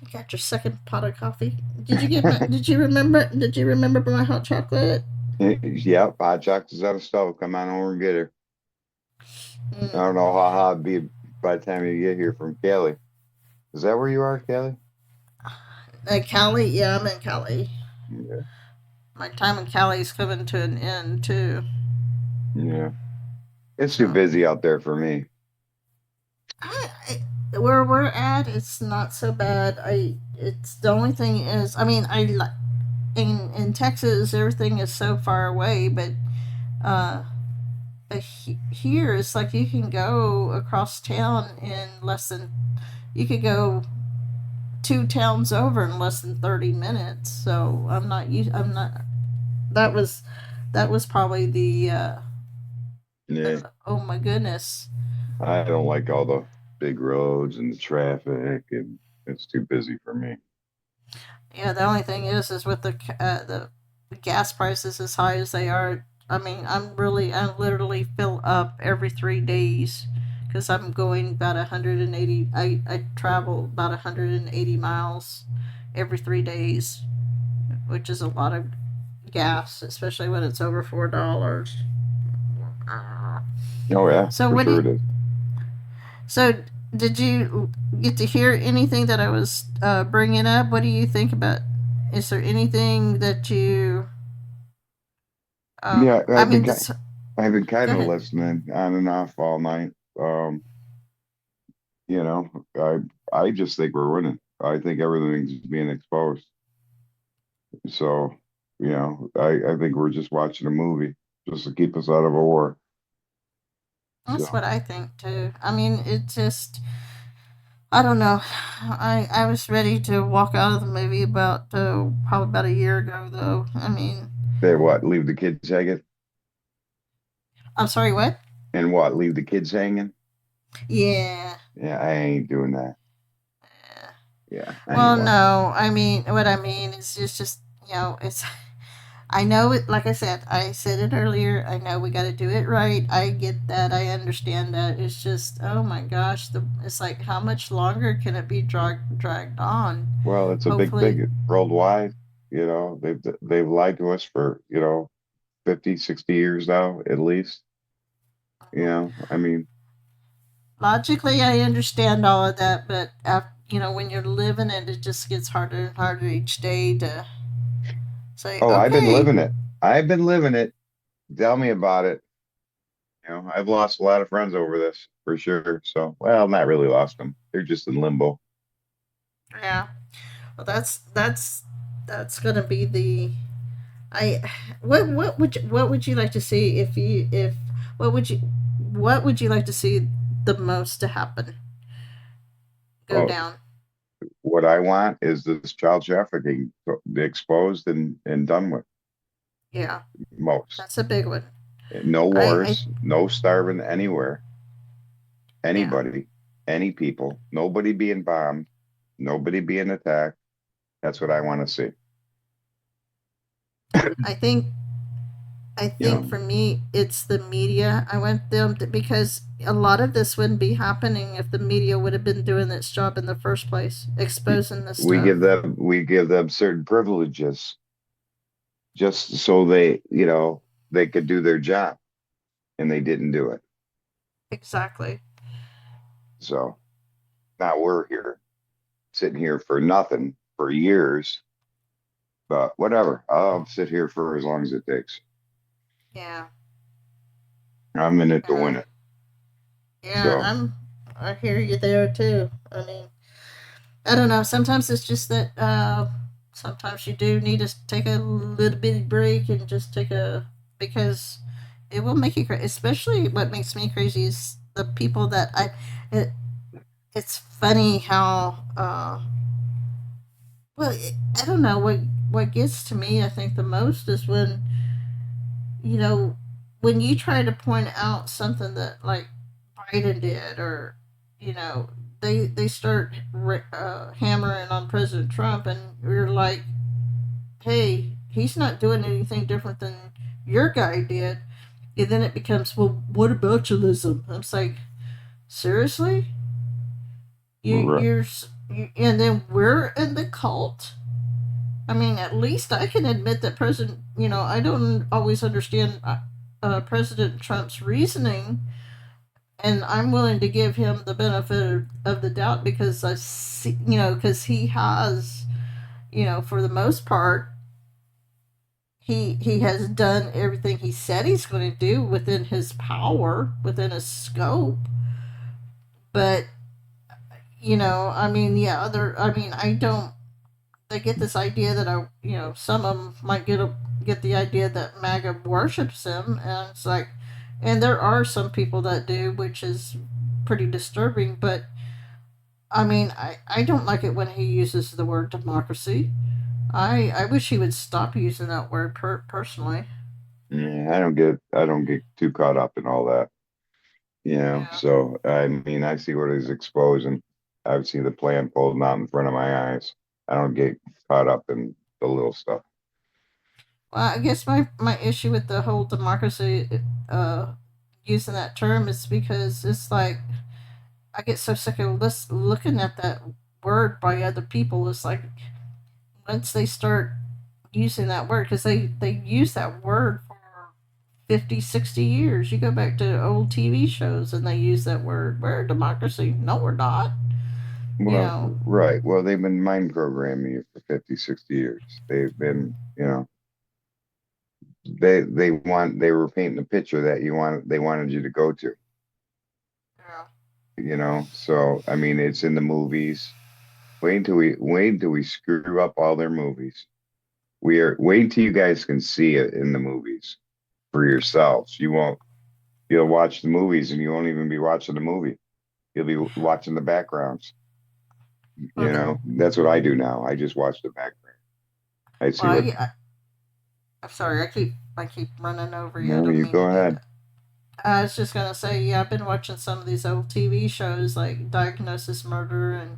You got your second pot of coffee. Did you get my? Did you remember? Did you remember my hot chocolate? Yep, hot chocolate's on the stove. Come on over and get her. I don't know how hot it'd be by the time you get here from Cali. Is that where you are, Cali? Cali, yeah, I'm in Cali. Yeah. My time in Cali is coming to an end too. Yeah. It's too busy out there for me. Where we're at, it's not so bad. It's the only thing is, I mean, in Texas, everything is so far away, but here it's like you can go across town in less than. You could go 2 towns over in less than 30 minutes. So I'm not that was probably the Yeah, oh my goodness. I don't like all the big roads and the traffic, and it's too busy for me. Yeah, the only thing is with the gas prices as high as they are. I mean, I literally fill up every 3 days because I'm going about 180. I travel about 180 miles every 3 days, which is a lot of gas, especially when it's over $4. Oh yeah, So for what do sure you, it is. so did you get to hear anything that I was bringing up? What do you think about? Is there anything that you Yeah, I mean, this. I've been Go kind of ahead. listening on and off all night. You know, I just think we're winning. I think everything's being exposed. So, I think we're just watching a movie just to keep us out of a war. That's So, what I think too. I mean, it just. I don't know. I was ready to walk out of the movie about probably about a year ago though. I mean, they what? Leave the kids hanging? I'm sorry. What? And what? Leave the kids hanging? Yeah. Yeah, I ain't doing that. Yeah, I ain't Well, watching. no. I mean, what I mean is just it's. I know it. Like I said it earlier. I know we got to do it right. I get that. I understand that. It's just, oh my gosh. It's like, how much longer can it be dragged on? Well, it's a big Hopefully, thing worldwide. They've lied to us for 50, 60 years now, at least. I mean, logically, I understand all of that, but when you're living it, it just gets harder and harder each day to say, oh, I've been okay, living it. I've been living it. Tell me about it. I've lost a lot of friends over this for sure. So, well, not really lost them. They're just in limbo. yeah. Well, that's gonna be the I. What would you like to see if what would you like to see the most to happen go Well, down? what I want is this child trafficking exposed and done with. Yeah, Most. that's a big one. No I wars, no starving anywhere, yeah. anybody, any people, nobody being bombed, nobody being attacked. That's what I want to see. I think I You think know, for me, it's the media. I want them to, because a lot of this wouldn't be happening if the media would have been doing its job in the first place, exposing this we stuff. give them certain privileges just so they could do their job, and they didn't do it. Exactly. So now we're here sitting here for nothing for years, but whatever. I'll sit here for as long as it takes. Yeah. I'm in it to Yeah. win it. Yeah. So I hear you there too. I mean, I don't know. Sometimes it's just that. Sometimes you do need to take a little bitty break and just take a because it will make you crazy. Especially what makes me crazy is the people that I. It, it's funny how well, I don't know what gets to me. I think the most is when you know when you try to point out something that like Biden did, or they start hammering on President Trump, and you're like, hey, he's not doing anything different than your guy did. And then it becomes, well, what about botulism? I'm like, seriously, right. and then we're in the cult. I mean, at least I can admit that I don't always understand President Trump's reasoning, and I'm willing to give him the benefit of the doubt because I see, because he has, for the most part, he has done everything he said he's going to do within his power, within his scope. But I mean, yeah, I mean, I don't. They get this idea that some of them might get the idea that MAGA worships him, and it's like, and there are some people that do, which is pretty disturbing. But I mean, I don't like it when he uses the word democracy. I wish he would stop using that word personally. Yeah, I don't get too caught up in all that. You know, so I mean, I see what he's exposing. I see the plan folding out in front of my eyes. I don't get caught up in the little stuff. Well, I guess my issue with the whole democracy, using that term is because it's like I get so sick of looking at that word by other people. It's like once they start using that word, because they use that word for 50, 60 years. You go back to old TV shows and they use that word. We're a democracy. No, we're not. Well, right. Well, they've been mind programming you for 50, 60 years. They've been, you know, they were painting a picture that they wanted you to go to. You know, so I mean, it's in the movies. Wait until we screw up all their movies. Wait till you guys can see it in the movies for yourselves. You'll watch the movies and you won't even be watching the movie. You'll be watching the backgrounds. You know, that's what I do now. I just watch the background. I see what. I'm sorry. I keep running over you. I No, don't you mean go to do ahead. that. I was just gonna say, yeah, I've been watching some of these old TV shows like Diagnosis Murder and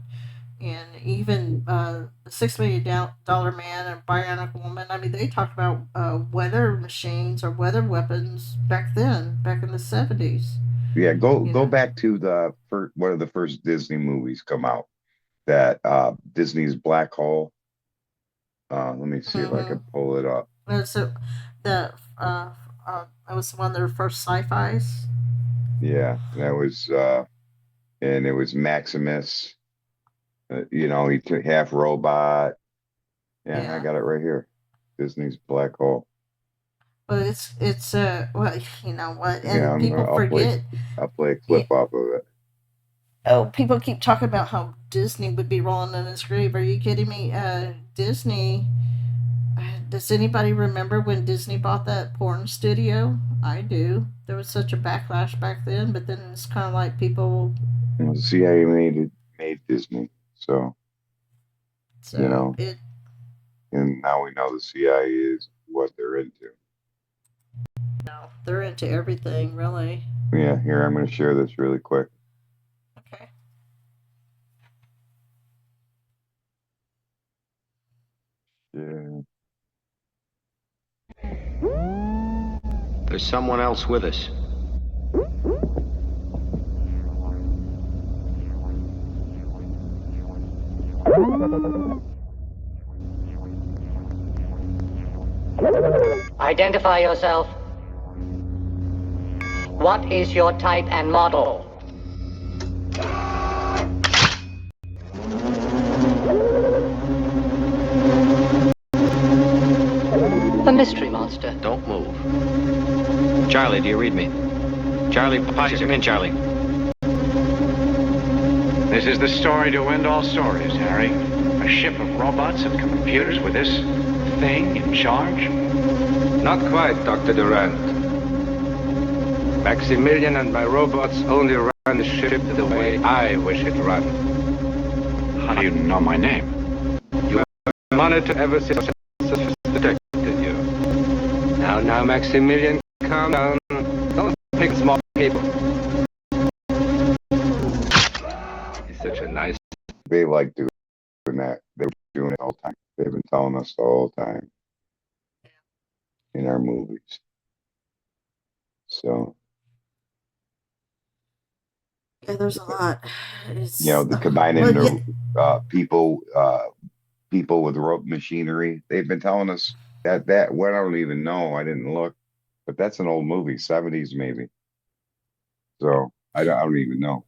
even the $6 Million Man and Bionic Woman. I mean, they talk about weather machines or weather weapons back then, back in the 70s. Yeah, go back to the first one of the first Disney movies come out. That Disney's Black Hole. Let me see if I can pull it up. So the that was one of their first sci-fis. Yeah, that was and it was Maximus. You know, he took half robot. Yeah, I got it right here. Disney's Black Hole. But it's well, you know what, Yeah, and people forget. I'll play a clip off of it. Oh, people keep talking about how Disney would be rolling in his grave. Are you kidding me? Disney. Does anybody remember when Disney bought that porn studio? I do. There was such a backlash back then, but then it's kind of like people. Well, the CIA made Disney, so you know, and now we know the CIA is what they're into. No, they're into everything, really. Yeah, here I'm going to share this really quick. Okay. Yeah. There's someone else with us. Identify yourself. What is your type and model? A mystery monster. Don't move. Charlie, do you read me? Charlie, please come in, Charlie. This is the story to end all stories, Harry. A ship of robots and computers with this thing in charge? Not quite, Dr. Durant. Maximilian and my robots only run the ship the way I wish it run. How do you know my name? You have monitored ever since I detected you. Now, Maximilian, calm down. Don't think small people. He's such a nice... They like doing that. They're doing it all the time. They've been telling us the whole time in our movies. So. Yeah, there's a lot. You know, the combining people with rope machinery. They've been telling us that well, I don't even know. I didn't look, but that's an old movie, 70s maybe. So I don't even know.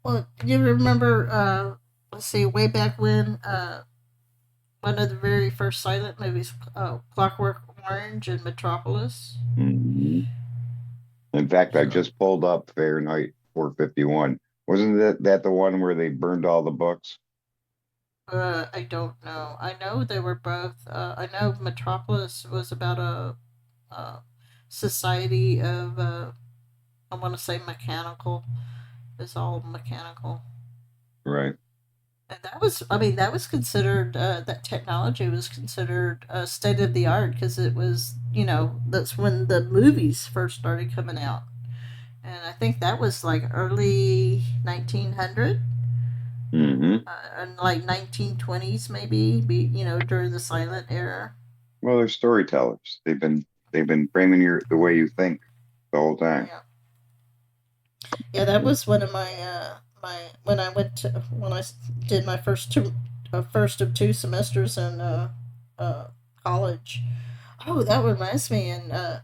Well, you remember? Let's see, way back when one of the very first silent movies, Clockwork Orange and Metropolis. Mm-hmm. In fact, I just pulled up Fahrenheit 451. Wasn't that the one where they burned all the books? I don't know. I know they were both. I know Metropolis was about a society of. I want to say mechanical. It's all mechanical. Right. And that was, I mean, that was considered, that technology was considered state of the art because it was, that's when the movies first started coming out. And I think that was like early 1900, Mm-hmm. and like 1920s maybe, during the silent era. Well, they're storytellers. They've been framing the way you think the whole time. Yeah. Yeah, that was one of my when I did my first of two semesters in college. Oh, that reminds me. In I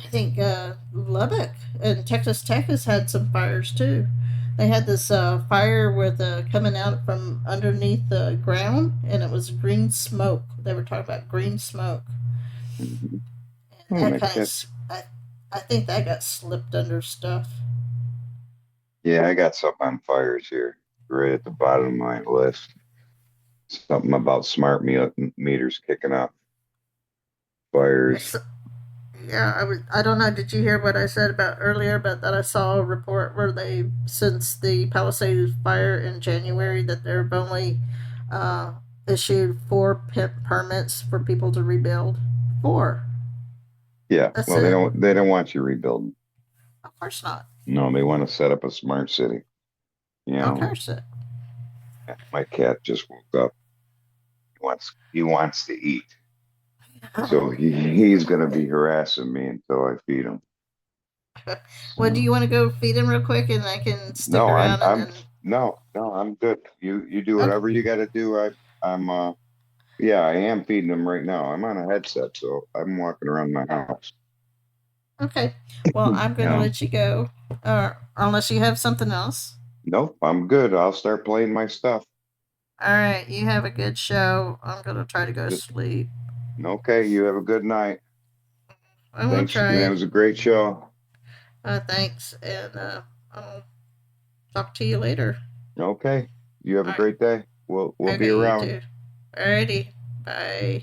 think Lubbock and Texas Tech has had some fires too. They had this fire with coming out from underneath the ground, and it was green smoke. They were talking about green smoke, Mm-hmm. and Oh, that my kind cat. of I think that got slipped under stuff. Yeah, I got something on fires here, right at the bottom of my list. Something about meters kicking off fires. Yeah, I don't know. Did you hear what I said about earlier? But that I saw a report where they, since the Palisades fire in January, that they've only uh, issued four permits for people to rebuild. Four. Yeah, That's well, they it. don't they don't want you rebuilding. Of course not. No, they want to set up a smart city. You Of know, course it. my cat just woke up. He wants to eat, so he's gonna be harassing me until I feed him. Well, do So you want to go feed him real quick, and I can stick no, I'm around and I'm then? no, I'm good. You do Okay. whatever you got to do. I'm yeah, I am feeding him right now. I'm on a headset, so I'm walking around my house. Okay. Well, I'm going to Yeah. let you go, unless you have something else. Nope, I'm good. I'll start playing my stuff. All right. You have a good show. I'm going to try to go to sleep. Okay, you have a good night. I will Thanks. That try. was a great show. Thanks, and I'll talk to you later. Okay. You have a All right. great day. We'll be Okay, you around. too. Alrighty. Bye.